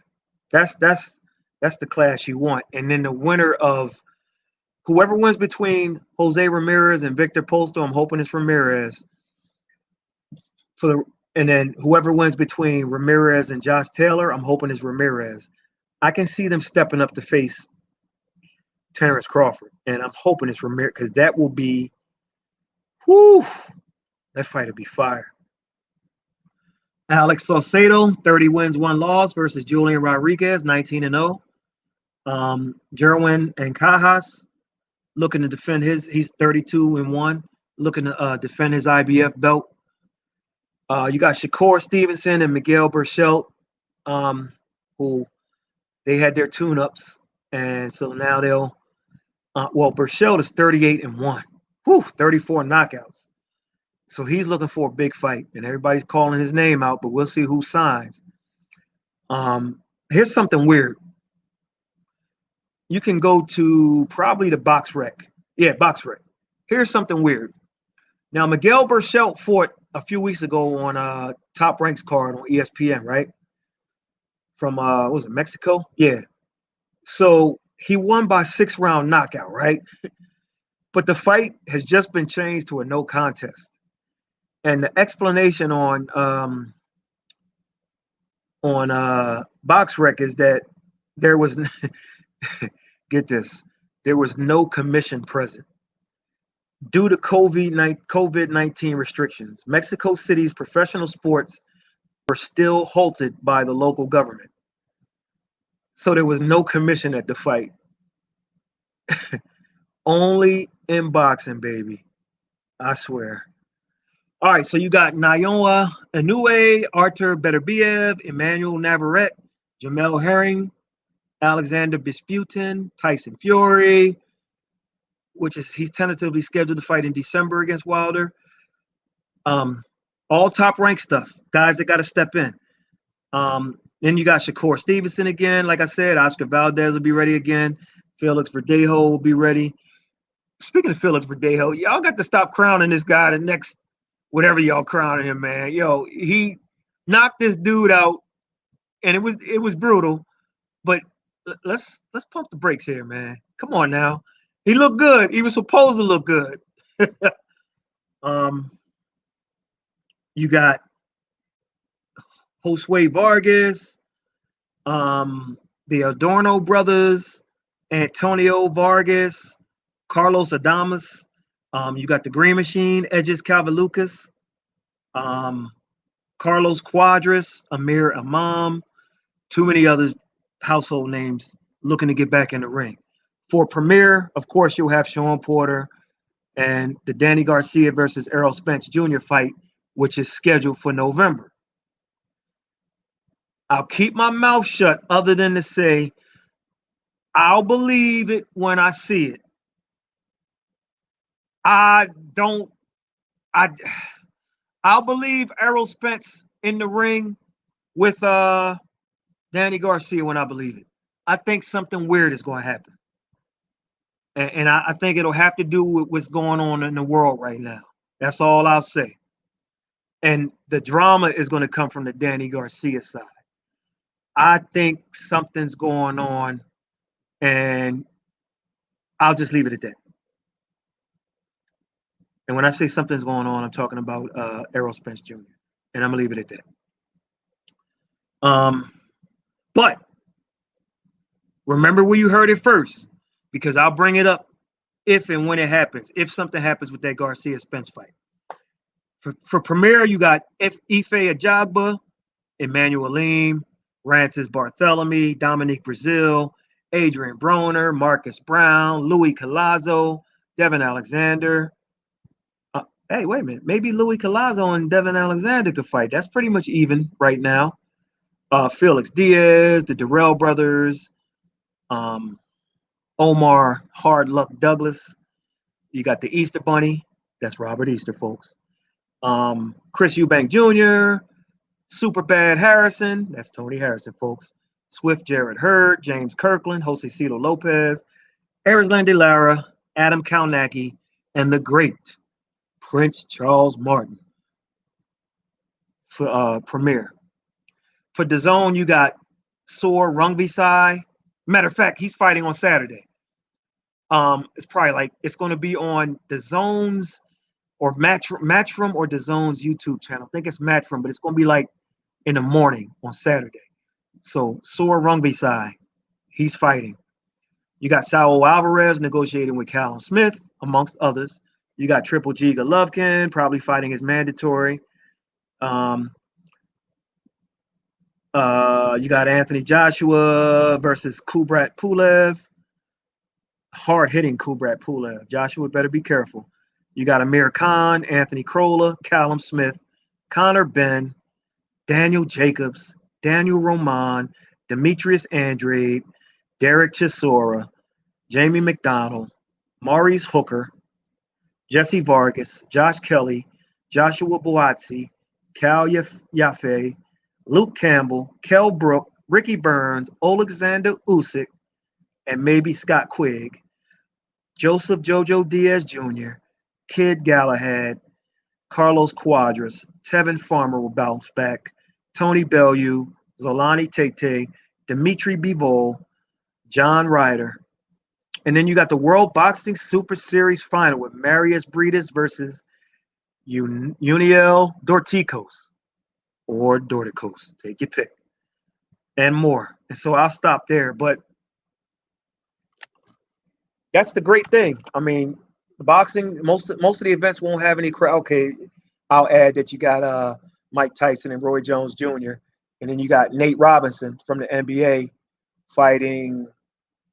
that's the clash you want. And then the winner of whoever wins between Jose Ramirez and Victor Postal, I'm hoping it's Ramirez. And then whoever wins between Ramirez and Josh Taylor, I'm hoping it's Ramirez. I can see them stepping up to face Terrence Crawford, and I'm hoping it's Ramirez because that will be, whoo, that fight will be fire. Alex Saucedo, 30 wins, 1 loss versus Julian Rodriguez, 19-0. Jaron Ennis looking to defend he's 32-1, looking to defend his IBF belt. You got Shakur Stevenson and Miguel Burchelt, who they had their tune-ups, and so now they'll Burchelt is 38-1. 34 knockouts. So he's looking for a big fight, and everybody's calling his name out, but we'll see who signs. Here's something weird. You can go to probably the Box Rec. Yeah, Box Rec. Here's something weird. Now, Miguel Burchelt fought a few weeks ago on Top Ranks card on ESPN, right? From, what was it, Mexico? Yeah. So he won by 6-round knockout, right? But the fight has just been changed to a no contest. And the explanation on Box Rec is that there was, get this, there was no commission present. Due to COVID-19 restrictions, Mexico City's professional sports were still halted by the local government. So there was no commission at the fight. Only in boxing, baby. I swear. All right, so you got Naoya Inoue, Artur Beterbiev, Emmanuel Navarrete, Jamel Herring, Alexander Bisputin, Tyson Fury, he's tentatively scheduled to fight in December against Wilder. All top rank stuff, guys that got to step in. Then you got Shakur Stevenson again. Like I said, Oscar Valdez will be ready again. Felix Verdejo will be ready. Speaking of Felix Verdejo, y'all got to stop crowning this guy the next whatever y'all crowning him, man. Yo, he knocked this dude out, and it was brutal. But let's pump the brakes here, man. Come on now. He looked good. He was supposed to look good. You got Josue Vargas, the Adorno brothers, Antonio Vargas, Carlos Adames. You got the Green Machine, Edges Cavalucas, Carlos Cuadras, Amir Imam, too many others, household names, looking to get back in the ring. For Premier, of course, you'll have Sean Porter and the Danny Garcia versus Errol Spence Jr. fight, which is scheduled for November. I'll keep my mouth shut other than to say I'll believe it when I see it. I'll believe Errol Spence in the ring with Danny Garcia when I believe it. I think something weird is going to happen. And I think it'll have to do with what's going on in the world right now. That's all I'll say. And the drama is going to come from the Danny Garcia side. I think something's going on, and I'll just leave it at that. And when I say something's going on, I'm talking about Errol Spence Jr. And I'm going to leave it at that. But remember where you heard it first, because I'll bring it up if and when it happens, if something happens with that Garcia-Spence fight. For Premier, you got Ife Ajagba, Emmanuel Lim, Rancis Barthélemy, Dominique Brazil, Adrian Broner, Marcus Brown, Louis Collazo, Devin Alexander. Hey, wait a minute. Maybe Louis Collazo and Devin Alexander could fight. That's pretty much even right now. Felix Diaz, the Durrell brothers, Omar Hard Luck Douglas. You got the Easter Bunny. That's Robert Easter, folks. Chris Eubank Jr., Super Bad Harrison, that's Tony Harrison, folks. Swift Jared Hurd, James Kirkland, Jose Cito Lopez, Erislan De Lara, Adam Kalnacki, and the great Prince Charles Martin for premiere. For DAZN, you got Soor Rungvisai. Matter of fact, he's fighting on Saturday. It's probably like it's going to be on DAZN's or Matchroom or DAZN's YouTube channel. I think it's Matchroom, but it's going to be like in the morning on Saturday. So Soor Rungvisai, he's fighting. You got Saul Alvarez negotiating with Callum Smith, amongst others. You got Triple G Golovkin probably fighting his mandatory. You got Anthony Joshua versus Kubrat Pulev. Hard-hitting Kubrat Pulev. Joshua better be careful. You got Amir Khan, Anthony Crolla, Callum Smith, Connor Benn, Daniel Jacobs, Daniel Roman, Demetrius Andrade, Derek Chisora, Jamie McDonald, Maurice Hooker, Jesse Vargas, Josh Kelly, Joshua Boazzi, Cal Yaffe, Luke Campbell, Kell Brook, Ricky Burns, Alexander Usyk, and maybe Scott Quigg, Joseph Jojo Diaz Jr., Kid Galahad, Carlos Cuadras, Tevin Farmer will bounce back, Tony Bellew, Zolani Tete, Dimitri Bivol, John Ryder. And then you got the World Boxing Super Series final with Marius Briedis versus Uniel Dorticos or Dorticos. Take your pick. And more. And so I'll stop there. But that's the great thing. I mean, the boxing, most of the events won't have any crowd. Okay, I'll add that you got Mike Tyson and Roy Jones Jr. And then you got Nate Robinson from the NBA fighting,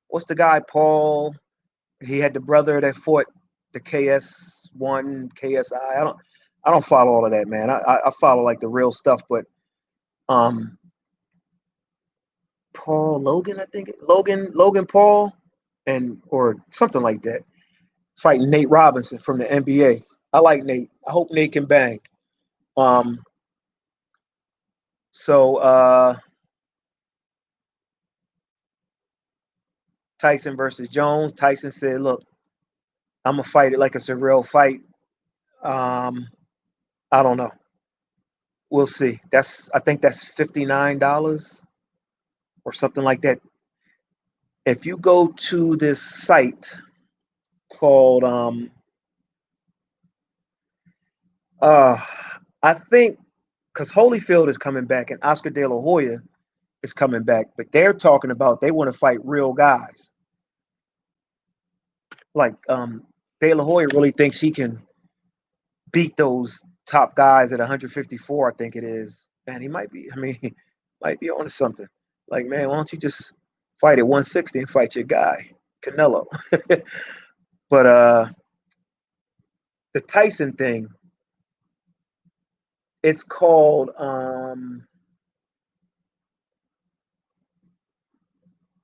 what's the guy, Paul? He had the brother that fought the KS1, KSI. I don't follow all of that, man. I follow like the real stuff, but Paul Logan, I think Logan Paul, and or something like that, fighting Nate Robinson from the NBA. I like Nate. I hope Nate can bang. So Tyson versus Jones. Tyson said, "Look, I'm gonna fight it like it's a real fight." I don't know. We'll see. I think that's $59 or something like that. If you go to this site called I think because Holyfield is coming back and Oscar De La Hoya is coming back, but they're talking about they want to fight real guys. Like De La Hoya really thinks he can beat those top guys at 154, I think it is. Man, he might be. I mean, he might be on to something. Like, man, why don't you just fight at 160 and fight your guy, Canelo? But the Tyson thing, it's called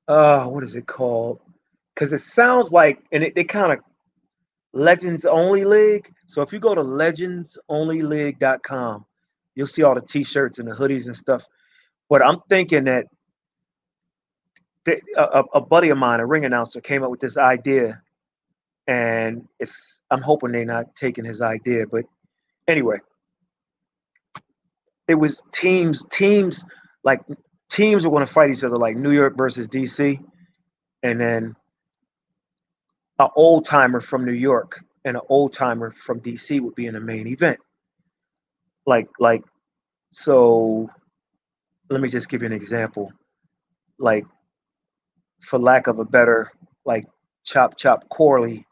what is it called? Because it sounds like, and they kind of Legends Only League. So if you go to legendsonlyleague.com, you'll see all the t-shirts and the hoodies and stuff. But I'm thinking that a buddy of mine, a ring announcer, came up with this idea, and I'm hoping they're not taking his idea. But anyway, it was teams are going to fight each other, like New York versus DC, and then an old timer from New York and an old timer from DC would be in the main event. So let me just give you an example. Like, for lack of a better, like Chop Corley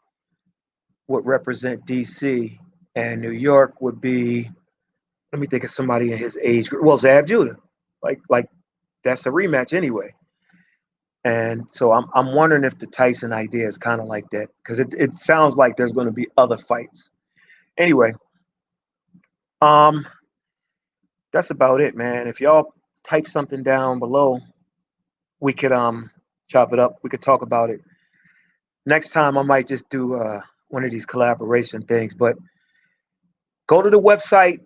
would represent DC, and New York would be, let me think of somebody in his age group. Well, Zab Judah. Like that's a rematch anyway. And so I'm wondering if the Tyson idea is kind of like that, because it sounds like there's going to be other fights. Anyway, that's about it, man. If y'all type something down below, we could chop it up. We could talk about it. Next time I might just do one of these collaboration things. But Go to the website,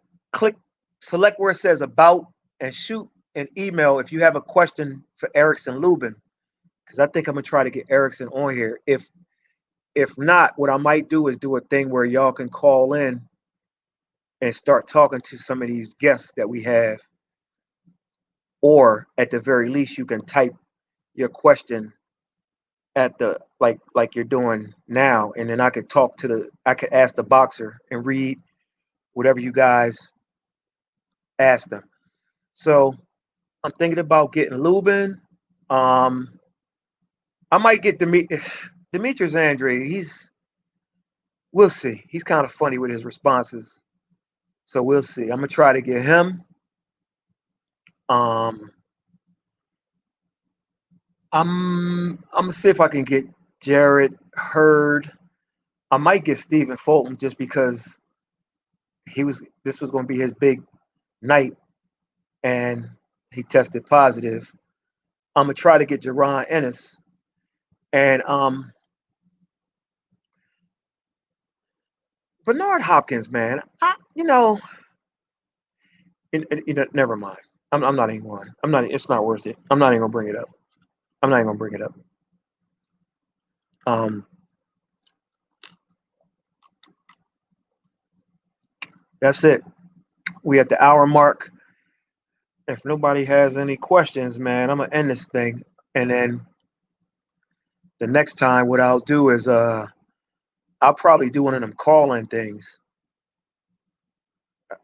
select where it says about, and shoot an email if you have a question for Erickson Lubin, because I think I'm gonna try to get Erickson on here. If not, what I might do is do a thing where y'all can call in and start talking to some of these guests that we have, or at the very least, you can type your question at the like you're doing now, and then I could ask the boxer and read whatever you guys ask them. So I'm thinking about getting Lubin. I might get Demetrius Andre. We'll see. He's kind of funny with his responses, so we'll see. I'm gonna try to get him. I'm gonna see if I can get Jared Hurd. I might get Stephen Fulton just because this was going to be his big night, and he tested positive. I'm gonna try to get Jaron Ennis, and Bernard Hopkins, man. Never mind. I'm not even going. I'm not. It's not worth it. I'm not even gonna bring it up. I'm not even gonna bring it up. That's it. We at the hour mark. If nobody has any questions, man, I'm gonna end this thing, and then the next time, what I'll do is I'll probably do one of them call-in things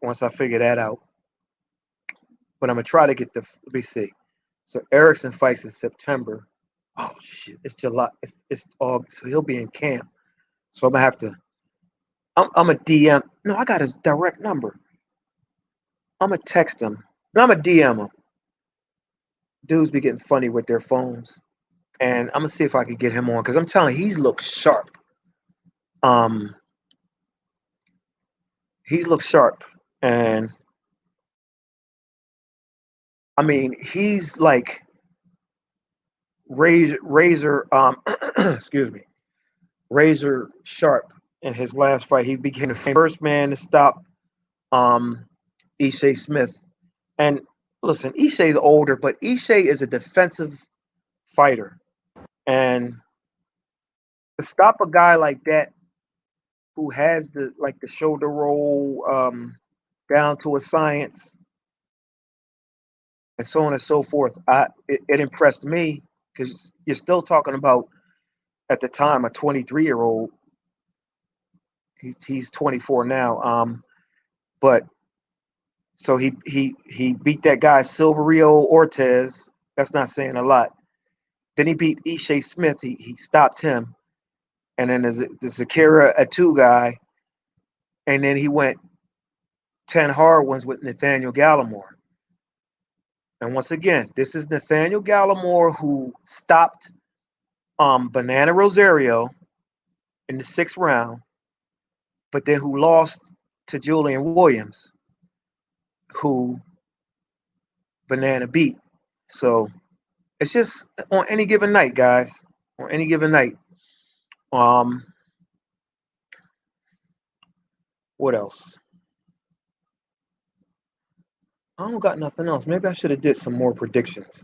once I figure that out. But I'm gonna try to get let me see. So Erickson fights in September. Oh shit! It's July. It's August. So he'll be in camp. So I'm gonna have to. I'm a DM. No, I got his direct number. I'm gonna text him. No, I'm gonna DM him. Dudes be getting funny with their phones, and I'm gonna see if I can get him on because I'm telling you, he's looked sharp. He's looked sharp, and I mean, he's like razor. Excuse me, razor sharp. In his last fight, he became the first man to stop Ishe Smith. And listen, Ishe's older, but Ishe is a defensive fighter. And to stop a guy like that who has the shoulder roll down to a science and so on and so forth, it impressed me because you're still talking about at the time a 23-year-old. He's 24 now. But so he beat that guy Silverio Ortiz. That's not saying a lot. Then he beat Ishe Smith. He stopped him. And then there's the Zakira Atu guy. And then he went 10 hard ones with Nathaniel Gallimore. And once again, this is Nathaniel Gallimore who stopped Banana Rosario in the 6th round, but then who lost to Julian Williams, who Banana beat. So it's just on any given night, guys. On any given night. What else? I don't got nothing else. Maybe I should have did some more predictions.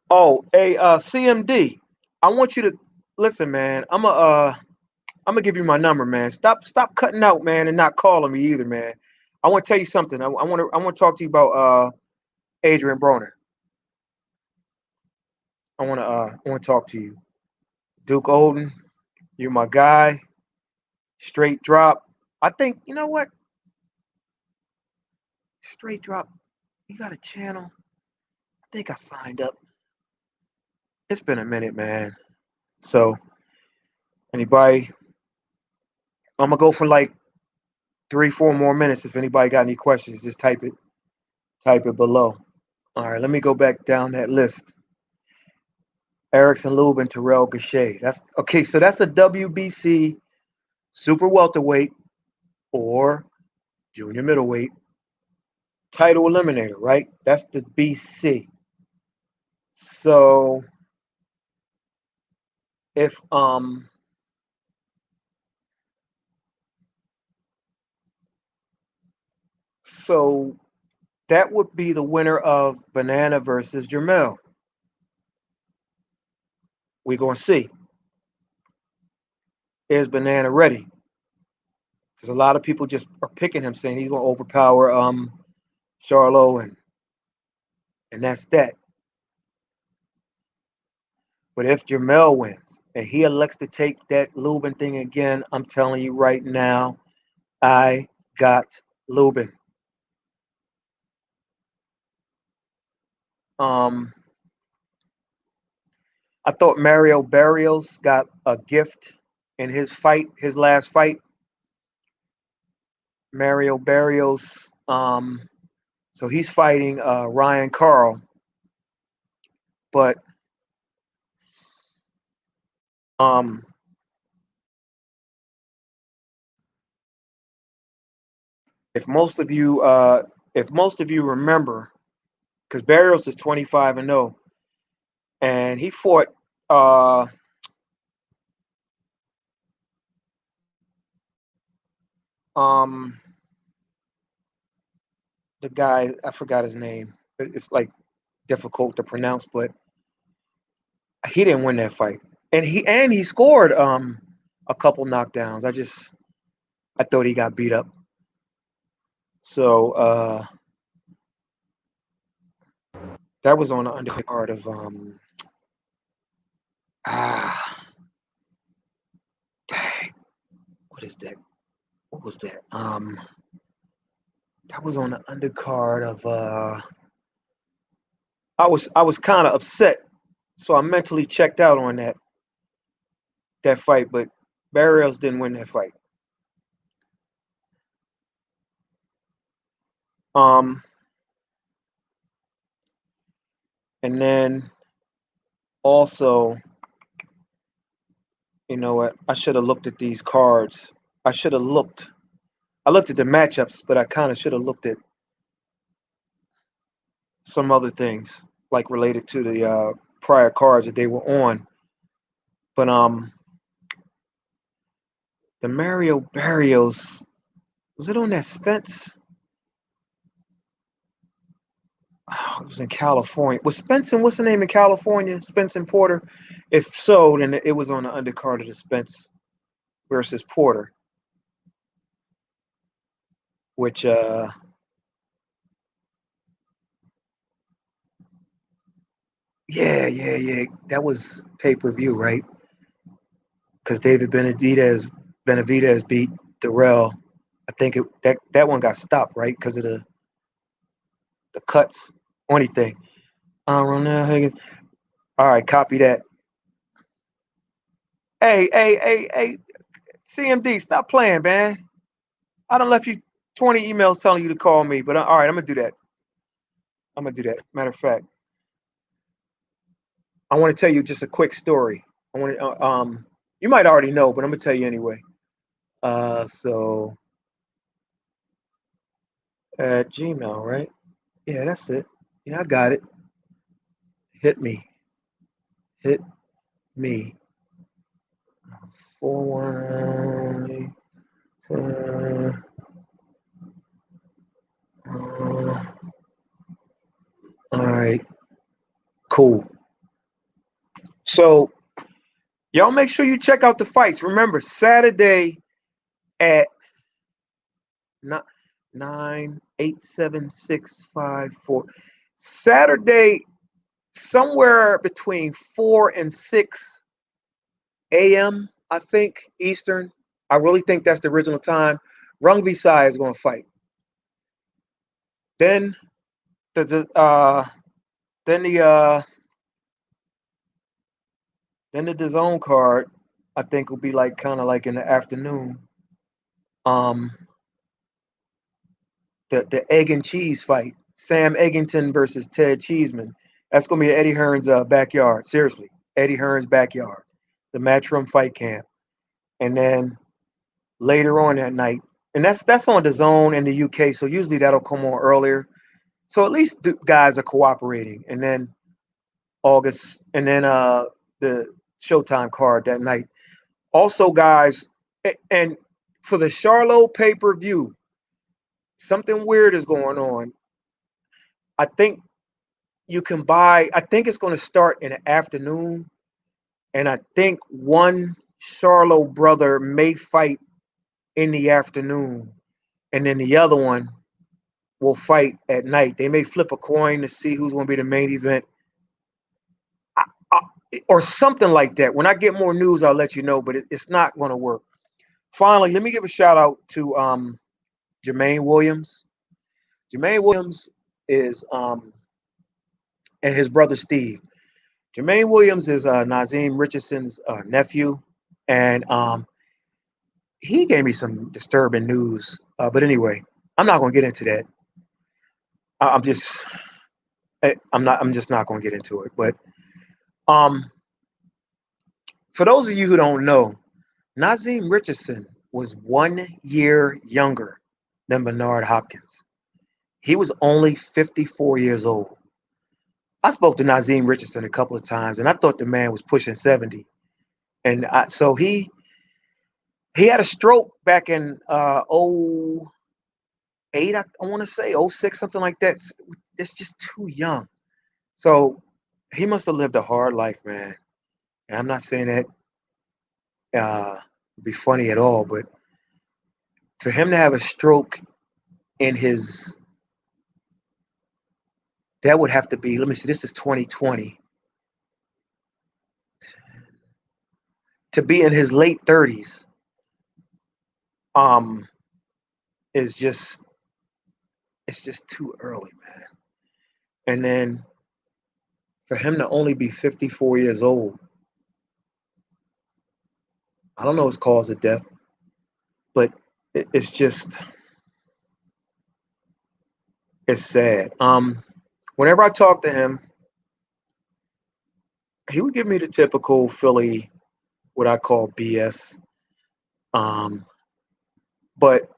CMD. I want you to listen, man. I'm gonna give you my number, man. Stop cutting out, man, and not calling me either, man. I want to tell you something. I want to talk to you about Adrian Broner. I want to talk to you. Duke Olden, you're my guy. Straight drop. I think, you know what? Straight drop. You got a channel? I think I signed up. It's been a minute, man. So, anybody? I'm gonna go for like 3-4 more minutes. If anybody got any questions, just type it below. All right, let me go back down that list. Erickson Lubin, Terrell Gachet. That's okay. So that's a WBC super welterweight or junior middleweight title eliminator, right? That's the BC. So if So that would be the winner of Banana versus Jamal. We're going to see. Is Banana ready? Because a lot of people just are picking him, saying he's going to overpower Charlo, and that's that. But if Jamal wins and he elects to take that Lubin thing again, I'm telling you right now, I got Lubin. I thought Mario Barrios got a gift in his fight, his last fight. Mario Barrios, so he's fighting Ryan Carl, but if most of you remember, because Barrios is 25-0, and he fought the guy, I forgot his name. It's like difficult to pronounce, but he didn't win that fight, and he scored a couple knockdowns. I thought he got beat up. So that was on the undercard of dang, what is that? What was that? That was on the undercard of I was kind of upset, so I mentally checked out on that fight, but Barrios didn't win that fight. And then also, you know what? I should have looked at these cards. I looked at the matchups, but I kind of should have looked at some other things, like related to the prior cards that they were on. But the Mario Barrios, was it on that Spence? Oh, it was in California. Was Spence and what's the name in California? Spence and Porter? If so, then it was on the undercard of the Spence versus Porter, which yeah. That was pay-per-view, right? Because David Benavidez beat Darrell. I think that one got stopped, right? Because of the cuts or anything. Ronell Higgins. All right, copy that. Hey, CMD, stop playing, man. I done left you 20 emails telling you to call me, but all right, I'm gonna do that. Matter of fact, I want to tell you just a quick story. I want to, you might already know, but I'm gonna tell you anyway. So at Gmail, right? Yeah, that's it. Yeah, I got it. Hit me. 418. All right. Cool. So y'all make sure you check out the fights. Remember, Saturday at 9-8-7-6-5-4. Saturday, somewhere between 4 and 6 a.m., I think, Eastern. I really think that's the original time. Rung Visai is going to fight. Then the DAZN card, I think, will be like kind of like in the afternoon. The egg and cheese fight, Sam Eggington versus Ted Cheeseman. That's gonna be at Eddie Hearn's backyard. Seriously, Eddie Hearn's backyard, the Matchroom Fight Camp. And then later on that night, and that's on DAZN in the UK, so usually that'll come on earlier. So at least the guys are cooperating. And then August, and then the Showtime card that night. Also, guys, and for the Charlo pay-per-view, something weird is going on. I think you can buy. I think it's going to start in the afternoon, and I think one Charlo brother may fight in the afternoon, and then the other one will fight at night. They may flip a coin to see who's going to be the main event, I, I, or something like that. When I get more news, I'll let you know. But it's not going to work. Finally, let me give a shout out to Jermaine Williams. Jermaine Williams is and his brother Steve. Jermaine Williams is Nazim Richardson's nephew, and he gave me some disturbing news. But anyway, I'm not going to get into that. I'm just, I'm not, I'm just not going to get into it. But um, for those of you who don't know, Nazim Richardson was 1 year younger than Bernard Hopkins. He was only 54 years old. I spoke to Nazim Richardson a couple of times, and I thought the man was pushing 70. And so he had a stroke back in '08, I want to say '06, something like that. It's just too young. So he must have lived a hard life, man. And I'm not saying that be funny at all, but for him to have a stroke in his, that would have to be, let me see, this is 2020. To be in his late 30s is just, it's just too early, man. And then for him to only be 54 years old, I don't know his cause of death, but it's just, it's sad. Whenever I talk to him, he would give me the typical Philly, what I call BS. But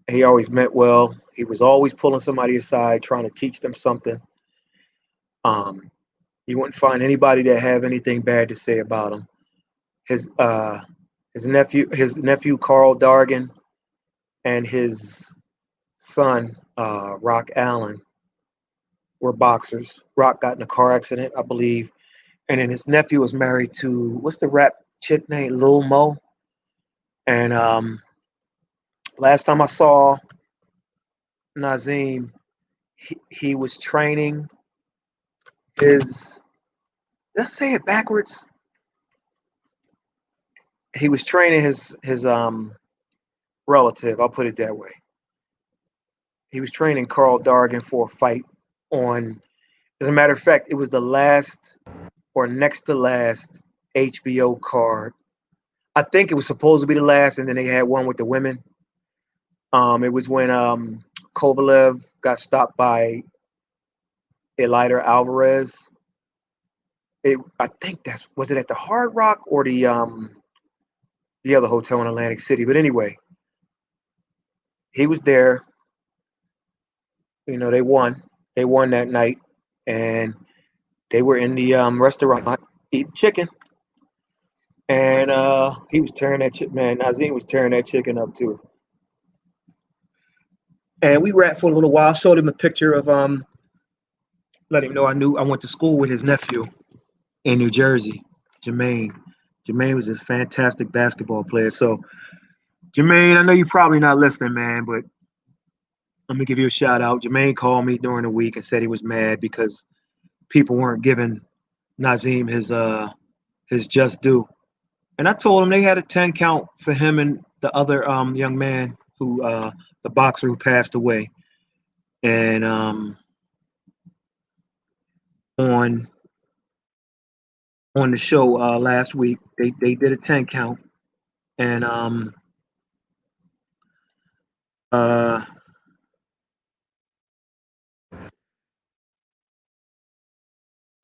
he always meant well. He was always pulling somebody aside, trying to teach them something. You wouldn't find anybody that have anything bad to say about him. His nephew Carl Dargan, and his son Rock Allen were boxers. Rock got in a car accident, I believe, and then his nephew was married to, what's the rap chick named Lil Mo. And last time I saw Nazim, he was training his, did I say it backwards? He was training his relative, I'll put it that way. He was training Carl Dargan for a fight on, as a matter of fact, it was the last or next to last HBO card. I think it was supposed to be the last, and then they had one with the women. It was when Kovalev got stopped by Eleider Alvarez. I think was it at the Hard Rock or the other hotel in Atlantic City? But anyway, he was there. You know, they won. They won that night, and they were in the restaurant eating chicken. And he was tearing that chicken, man. Nazim was tearing that chicken up too. And we rapped for a little while. Showed him a picture of let him know I went to school with his nephew in New Jersey, Jermaine. Jermaine was a fantastic basketball player. So, Jermaine, I know you're probably not listening, man, but let me give you a shout out. Jermaine called me during the week and said he was mad because people weren't giving Nazim his just due. And I told him they had a 10 count for him and the other young man who the boxer who passed away. And on the show last week, they did a 10 count. And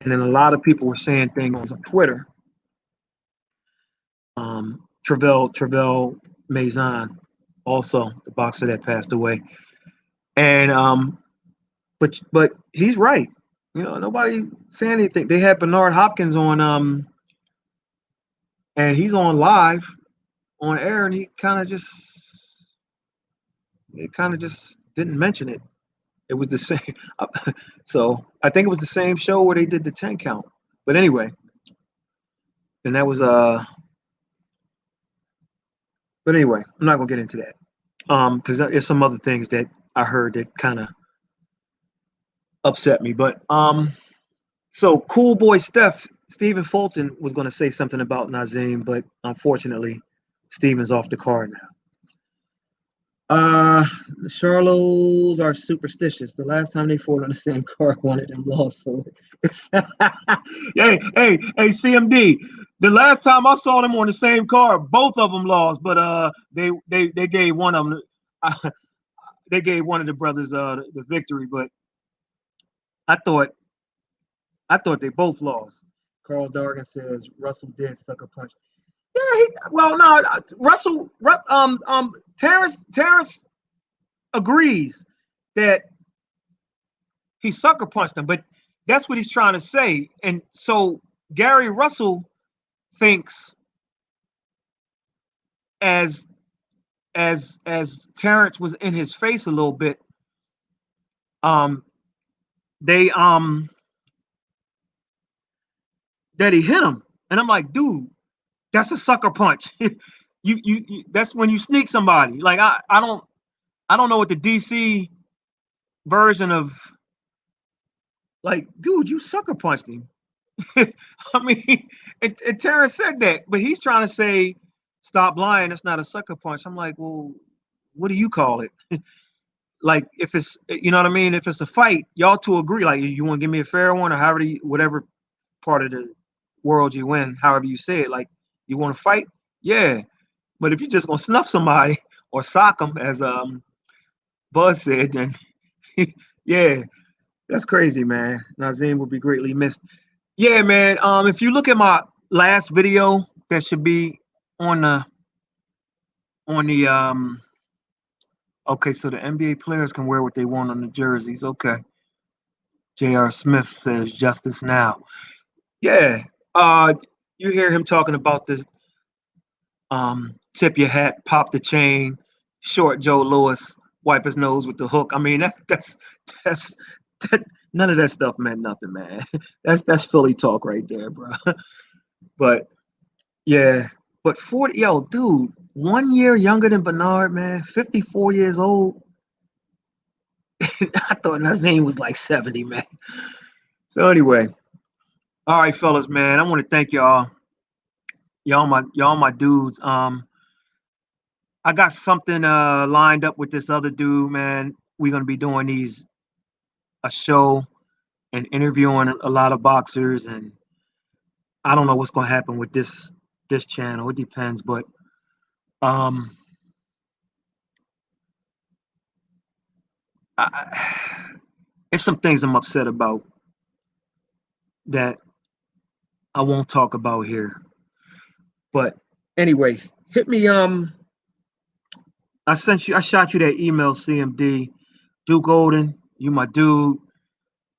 and then a lot of people were saying things on Twitter. Travell Maison, also the boxer that passed away. And but he's right. You know, nobody saying anything. They had Bernard Hopkins on and he's on live on air, and he kind of just didn't mention it. It was the same. So I think it was the same show where they did the 10 count. But anyway, and that was But anyway, I'm not gonna get into that. Because there's some other things that I heard that kind of upset me. But so cool boy Stephen Fulton was gonna say something about Nazim, but unfortunately, Stephen's off the card now. The Charlos are superstitious. The last time they fought on the same card, one of them lost. So it's hey, CMD. The last time I saw them on the same card, both of them lost, but they gave one of them they gave one of the brothers the victory, but I thought they both lost. Carl Dargan says Russell did sucker punch. Yeah, no, Russell, Terrence agrees that he sucker punched him, but that's what he's trying to say. And so Gary Russell thinks as Terrence was in his face a little bit, that he hit him, and I'm like, dude, that's a sucker punch. you that's when you sneak somebody. Like I don't know what the DC version of, like, dude, you sucker punched him. I mean, and Terrence said that, but he's trying to say, stop lying, it's not a sucker punch. I'm like, well, what do you call it? Like, if it's, you know what I mean? If it's a fight, y'all two agree, like, you want to give me a fair one, or however whatever part of the world you in, however you say it, like, you want to fight? Yeah. But if you're just going to snuff somebody or sock them, as Buzz said, then yeah, that's crazy, man. Nazim will be greatly missed. Yeah, man. If you look at my last video, that should be on the okay, so the NBA players can wear what they want on the jerseys. Okay. J.R. Smith says justice now. Yeah. You hear him talking about this tip your hat, pop the chain, short Joe Louis, wipe his nose with the hook. I mean, that's none of that stuff meant nothing, man. That's Philly talk right there, bro. But yeah, but 40, yo, dude, 1 year younger than Bernard, man, 54 years old. I thought Nazim was like 70, man. So anyway, all right, fellas, man, I want to thank y'all. Y'all my dudes. I got something lined up with this other dude, man. We're gonna be doing a show and interviewing a lot of boxers, and I don't know what's gonna happen with this channel. It depends, but it's some things I'm upset about that I won't talk about here. But anyway, hit me. I shot you that email, CMD. Duke Golden, you my dude.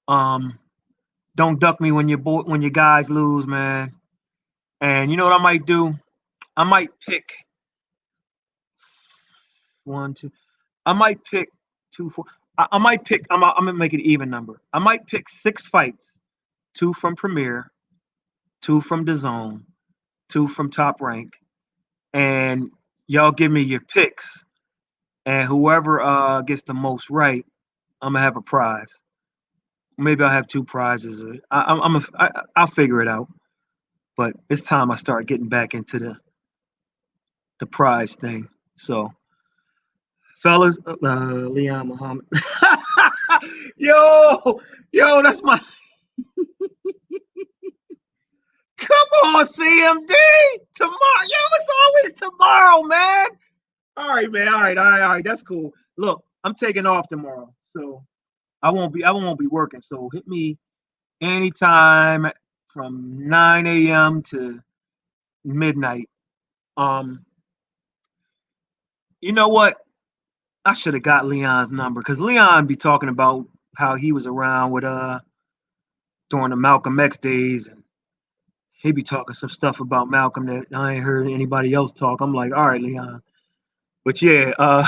Don't duck me when your guys lose, man. And you know what I might do? I might pick one, two. I might pick 2, 4. I might pick. I'm gonna make it even number. I might pick 6 fights, 2 from Premier, 2 from DAZN, 2 from Top Rank, and y'all give me your picks. And whoever gets the most right, I'm gonna have a prize. Maybe I'll have 2 prizes. I'll figure it out. But it's time I start getting back into the prize thing. So, fellas, Leon Muhammad. yo, that's my. Come on, CMD. Tomorrow, it's always tomorrow, man. All right, man. All right. That's cool. Look, I'm taking off tomorrow, so I won't be working. So hit me anytime from 9 a.m. to midnight. You know what? I should have got Leon's number, because Leon be talking about how he was around with during the Malcolm X days, and he be talking some stuff about Malcolm that I ain't heard anybody else talk. I'm like, all right, Leon. But yeah, I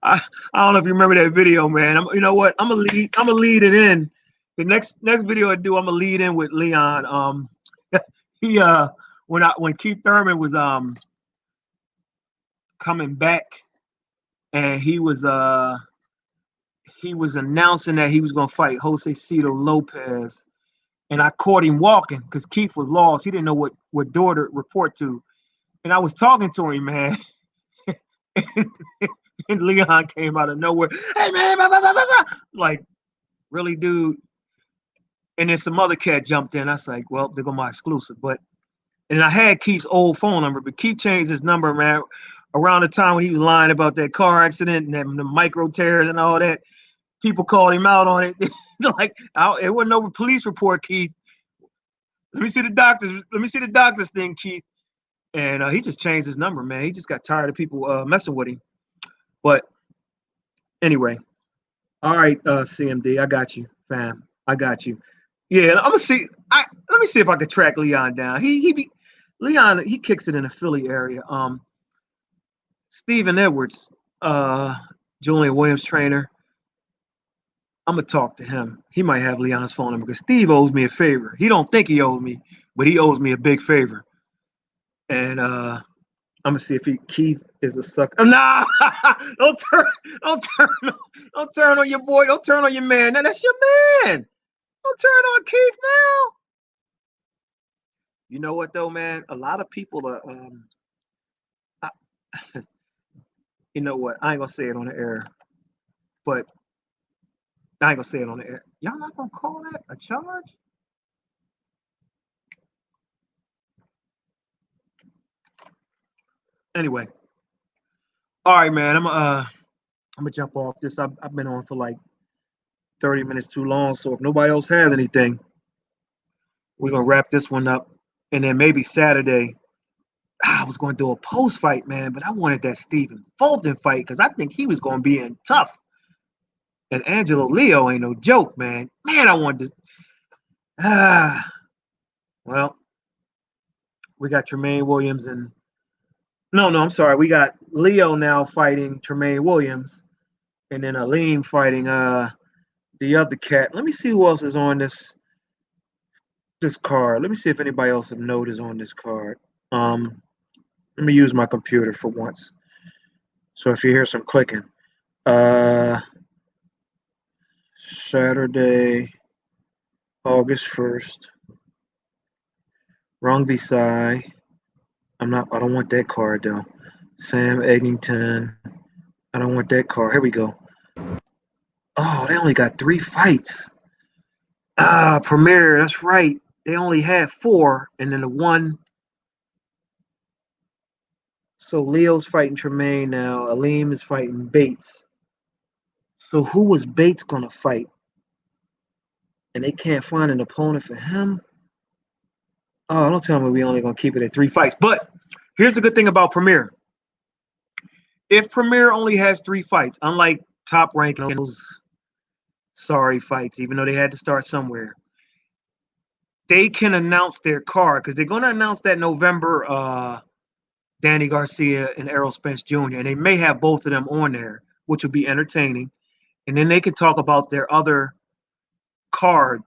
I don't know if you remember that video, man. You know what? I'm gonna lead it in. The next video I do, I'm gonna lead in with Leon. He when Keith Thurman was coming back, and he was announcing that he was gonna fight Jose Cito Lopez, and I caught him walking because Keith was lost. He didn't know what door to report to, and I was talking to him, man. And Leon came out of nowhere. Hey man, blah, blah, blah, blah. Like, really, dude? And then some other cat jumped in. I was like, well, they're going my exclusive. And I had Keith's old phone number, but Keith changed his number, man, around the time when he was lying about that car accident and the micro tears and all that. People called him out on it. Like, it wasn't no police report, Keith. Let me see the doctor's thing, Keith. And he just changed his number, man. He just got tired of people messing with him. But anyway, all right, CMD, I got you, fam. I got you. Yeah, I'm gonna see. Let me see if I can track Leon down. Leon. He kicks it in the Philly area. Stephen Edwards, Julian Williams trainer. I'm gonna talk to him. He might have Leon's phone number because Steve owes me a favor. He don't think he owes me, but he owes me a big favor. And I'm gonna see if Keith is a sucker. Nah, don't turn on your boy. Don't turn on your man. Now, that's your man. Don't turn on Keith now. You know what though, man? A lot of people are. You know what? I ain't gonna say it on the air, but I ain't gonna say it on the air. Y'all not gonna call that a charge? Anyway, all right, man. I'm gonna jump off this. I've been on for like 30 minutes too long. So if nobody else has anything, we're gonna wrap this one up, and then maybe Saturday. I was going to do a post fight, man, but I wanted that Stephen Fulton fight because I think he was going to be in tough. And Angelo Leo ain't no joke, man. Man, I wanted to. Well, we got Tremaine Williams and no, I'm sorry. We got Leo now fighting Tremaine Williams, and then Aleem fighting the other cat. Let me see who else is on this card. Let me see if anybody else of note is on this card. Let me use my computer for once. So if you hear some clicking, Saturday, August 1st, Rungvisai. I don't want that card though. Sam Eggington. I don't want that card. Here we go. Oh, they only got 3 fights. Premier, that's right. They only had 4, and then the one. So Leo's fighting Tremaine now. Aleem is fighting Bates. So who was Bates gonna fight? And they can't find an opponent for him? Oh, don't tell me we only gonna keep it at 3 fights. But here's the good thing about Premier. If Premier only has 3 fights, unlike Top Rank and those sorry fights, even though they had to start somewhere, they can announce their card because they're gonna announce that November Danny Garcia and Errol Spence Jr. And they may have both of them on there, which will be entertaining. And then they can talk about their other cards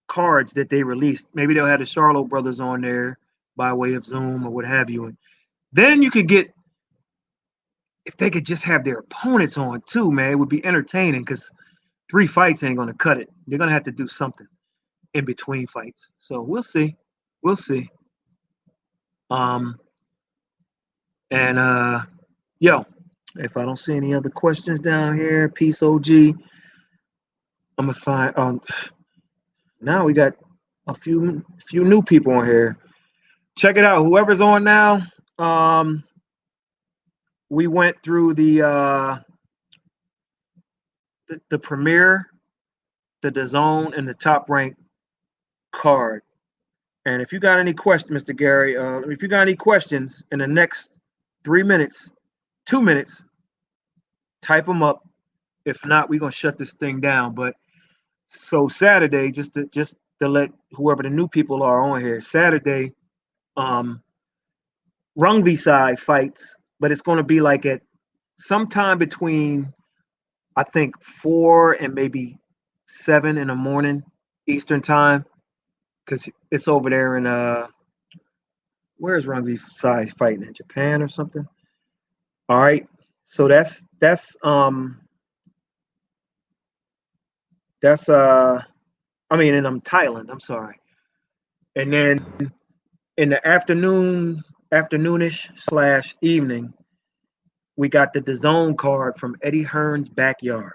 that they released. Maybe they'll have the Charlo brothers on there by way of Zoom or what have you. And then you could get, if they could just have their opponents on too, man, it would be entertaining because 3 fights ain't going to cut it. They're going to have to do something in between fights. So we'll see. We'll see. And yo, if I don't see any other questions down here, peace OG. I'm gonna sign. Now we got a few new people on here. Check it out. Whoever's on now. We went through the Premier, the DAZN, and the Top Rank card. And if you got any questions, Mr. Gary, if you got any questions in the next 3 minutes, 2 minutes, type them up. If not, we're gonna shut this thing down. But so Saturday, just to let whoever the new people are on here, Saturday, Rungvisai fights, but it's gonna be like at sometime between, I think, 4 and maybe 7 in the morning Eastern time, because it's over there in where's Rugby Size fighting in Japan or something. All right, so that's I mean, and I'm Thailand. I'm sorry. And then in the afternoonish / evening, we got the DAZN card from Eddie Hearn's backyard.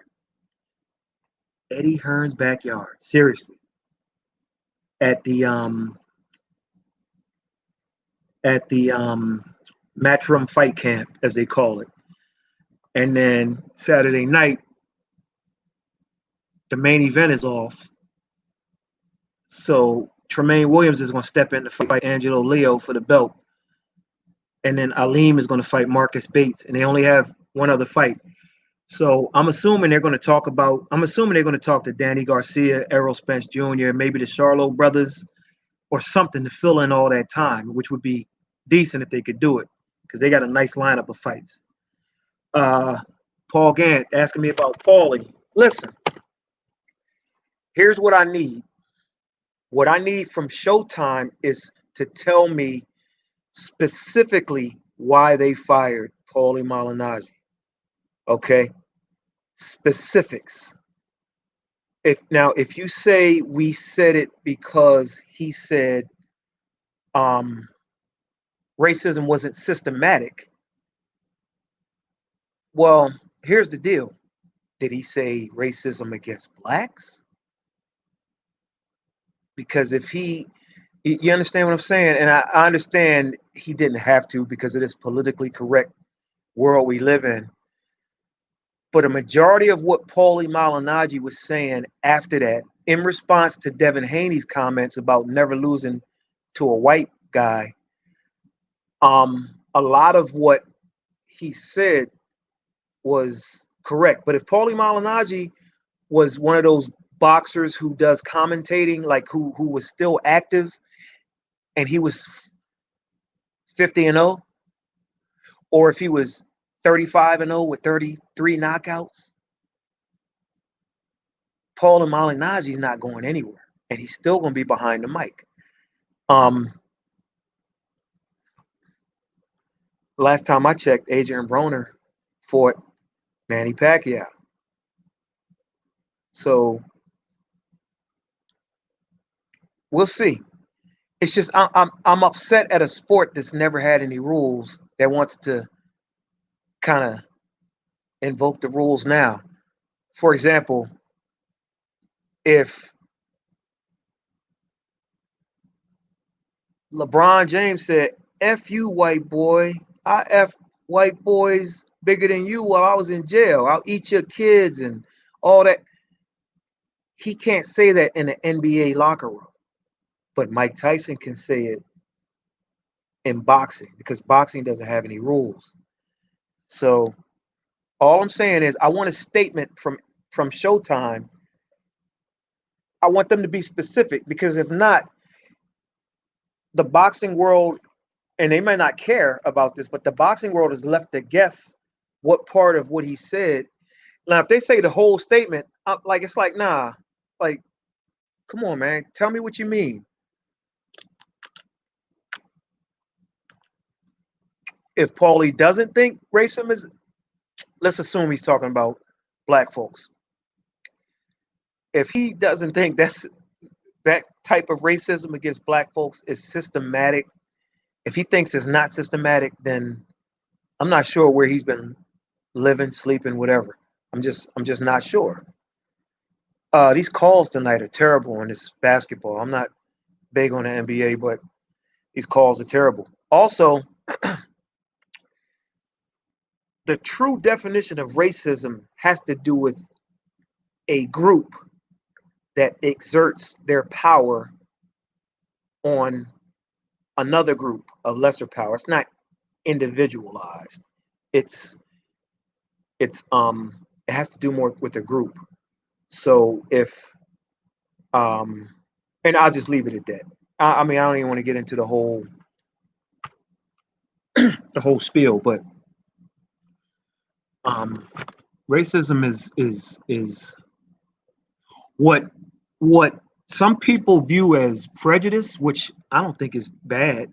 Eddie Hearn's backyard. Seriously. At the Matchroom Fight Camp, as they call it. And then Saturday night, the main event is off. So Tremaine Williams is going to step in to fight Angelo Leo for the belt. And then Aleem is going to fight Marcus Bates. And they only have one other fight. So I'm assuming they're going to talk to Danny Garcia, Errol Spence Jr., maybe the Charlo brothers or something to fill in all that time, which would be decent if they could do it because they got a nice lineup of fights. Paul Gant asking me about Paulie. Listen, here's what I need. What I need from Showtime is to tell me specifically why they fired Paulie Malignaggi. Okay? Specifics. If you say we said it because he said racism wasn't systematic, well, here's the deal. Did he say racism against blacks? Because if you understand what I'm saying? And I understand he didn't have to because of this politically correct world we live in. But a majority of what Paulie Malignaggi was saying after that, in response to Devin Haney's comments about never losing to a white guy, a lot of what he said was correct. But if Paulie Malignaggi was one of those boxers who does commentating, like who was still active, and he was 50-0, or if he was 35-0 with 33 knockouts, Paulie Malignaggi is not going anywhere, and he's still going to be behind the mic. Last time I checked, Adrian Broner fought Manny Pacquiao. So we'll see. It's just I'm upset at a sport that's never had any rules that wants to kind of invoke the rules now. For example, if LeBron James said, F you, white boy, I F white boys bigger than you while I was in jail. I'll eat your kids and all that. He can't say that in an NBA locker room. But Mike Tyson can say it in boxing because boxing doesn't have any rules. So all I'm saying is I want a statement from Showtime. I want them to be specific because if not, the boxing world, and they might not care about this, but the boxing world is left to guess what part of what he said. Now, if they say the whole statement, it's like, nah, like, come on, man, tell me what you mean. If Paulie doesn't think racism is, let's assume he's talking about black folks. If he doesn't think that type of racism against black folks is systematic, if he thinks it's not systematic, then I'm not sure where he's been living, sleeping, whatever. I'm just not sure. These calls tonight are terrible on this basketball. I'm not big on the NBA, but these calls are terrible. Also, the true definition of racism has to do with a group that exerts their power on another group of lesser power. It's not individualized. It has to do more with a group. So if and I'll just leave it at that. I mean, I don't even want to get into the whole spiel, but Um, racism is what some people view as prejudice, which I don't think is bad.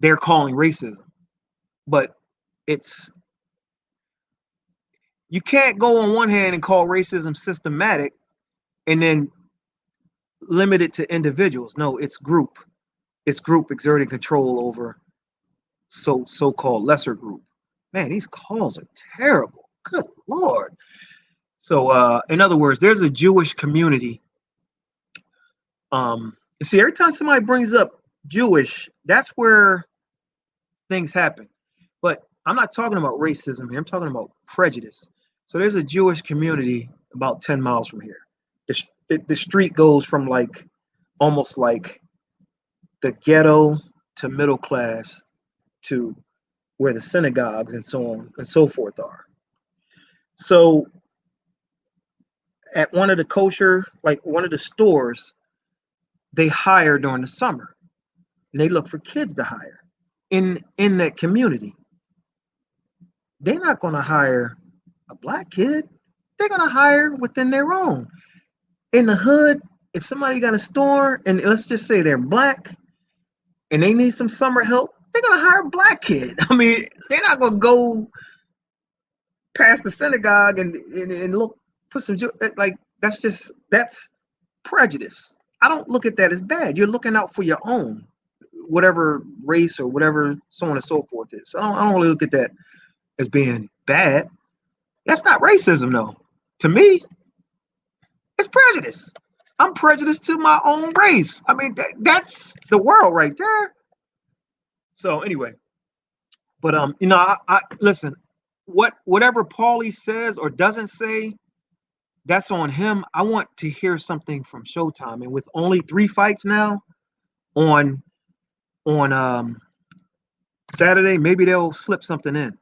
They're calling racism, but it's you can't go on one hand and call racism systematic and then limit it to individuals. No, it's group. It's group exerting control over so-called lesser group. Man, these calls are terrible. Good Lord. So in other words, there's a Jewish community. You see, every time somebody brings up Jewish, that's where things happen. But I'm not talking about racism here. I'm talking about prejudice. So there's a Jewish community about 10 miles from here. The street goes from like almost like the ghetto to middle class to where the synagogues and so on and so forth are. So at one of the kosher, like one of the stores, they hire during the summer. And they look for kids to hire in that community. They're not going to hire a black kid. They're going to hire within their own. In the hood, if somebody got a store and let's just say they're black and they need some summer help, they're going to hire a black kid. I mean, they're not going to go past the synagogue and look for some, like, that's prejudice. I don't look at that as bad. You're looking out for your own, whatever race or whatever, so on and so forth is. So I don't really look at that as being bad. That's not racism, though. To me, it's prejudice. I'm prejudiced to my own race. I mean, that's the world right there. So anyway, but I listen. Whatever Paulie says or doesn't say, that's on him. I want to hear something from Showtime, and with only 3 fights now on Saturday, maybe they'll slip something in.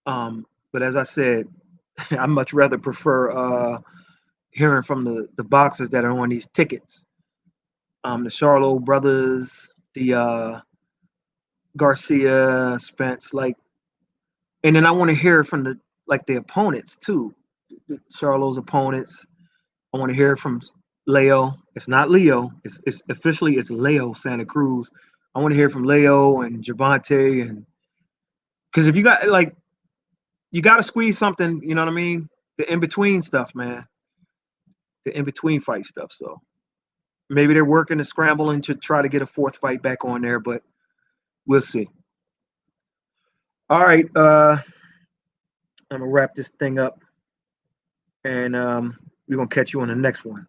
But as I said, I much rather prefer hearing from the boxers that are on these tickets. The Charlo brothers, the Garcia, Spence, like, and then I want to hear from the opponents too. Charlo's opponents. I want to hear from Leo. It's not Leo. It's officially it's Leo Santa Cruz. I want to hear from Leo and Javante, and because if you got like you got to squeeze something, you know what I mean? The in between stuff, man. The in between fight stuff. So maybe they're working and scrambling to try to get a 4th fight back on there, but we'll see. All right, I'm gonna wrap this thing up, and we're gonna catch you on the next one.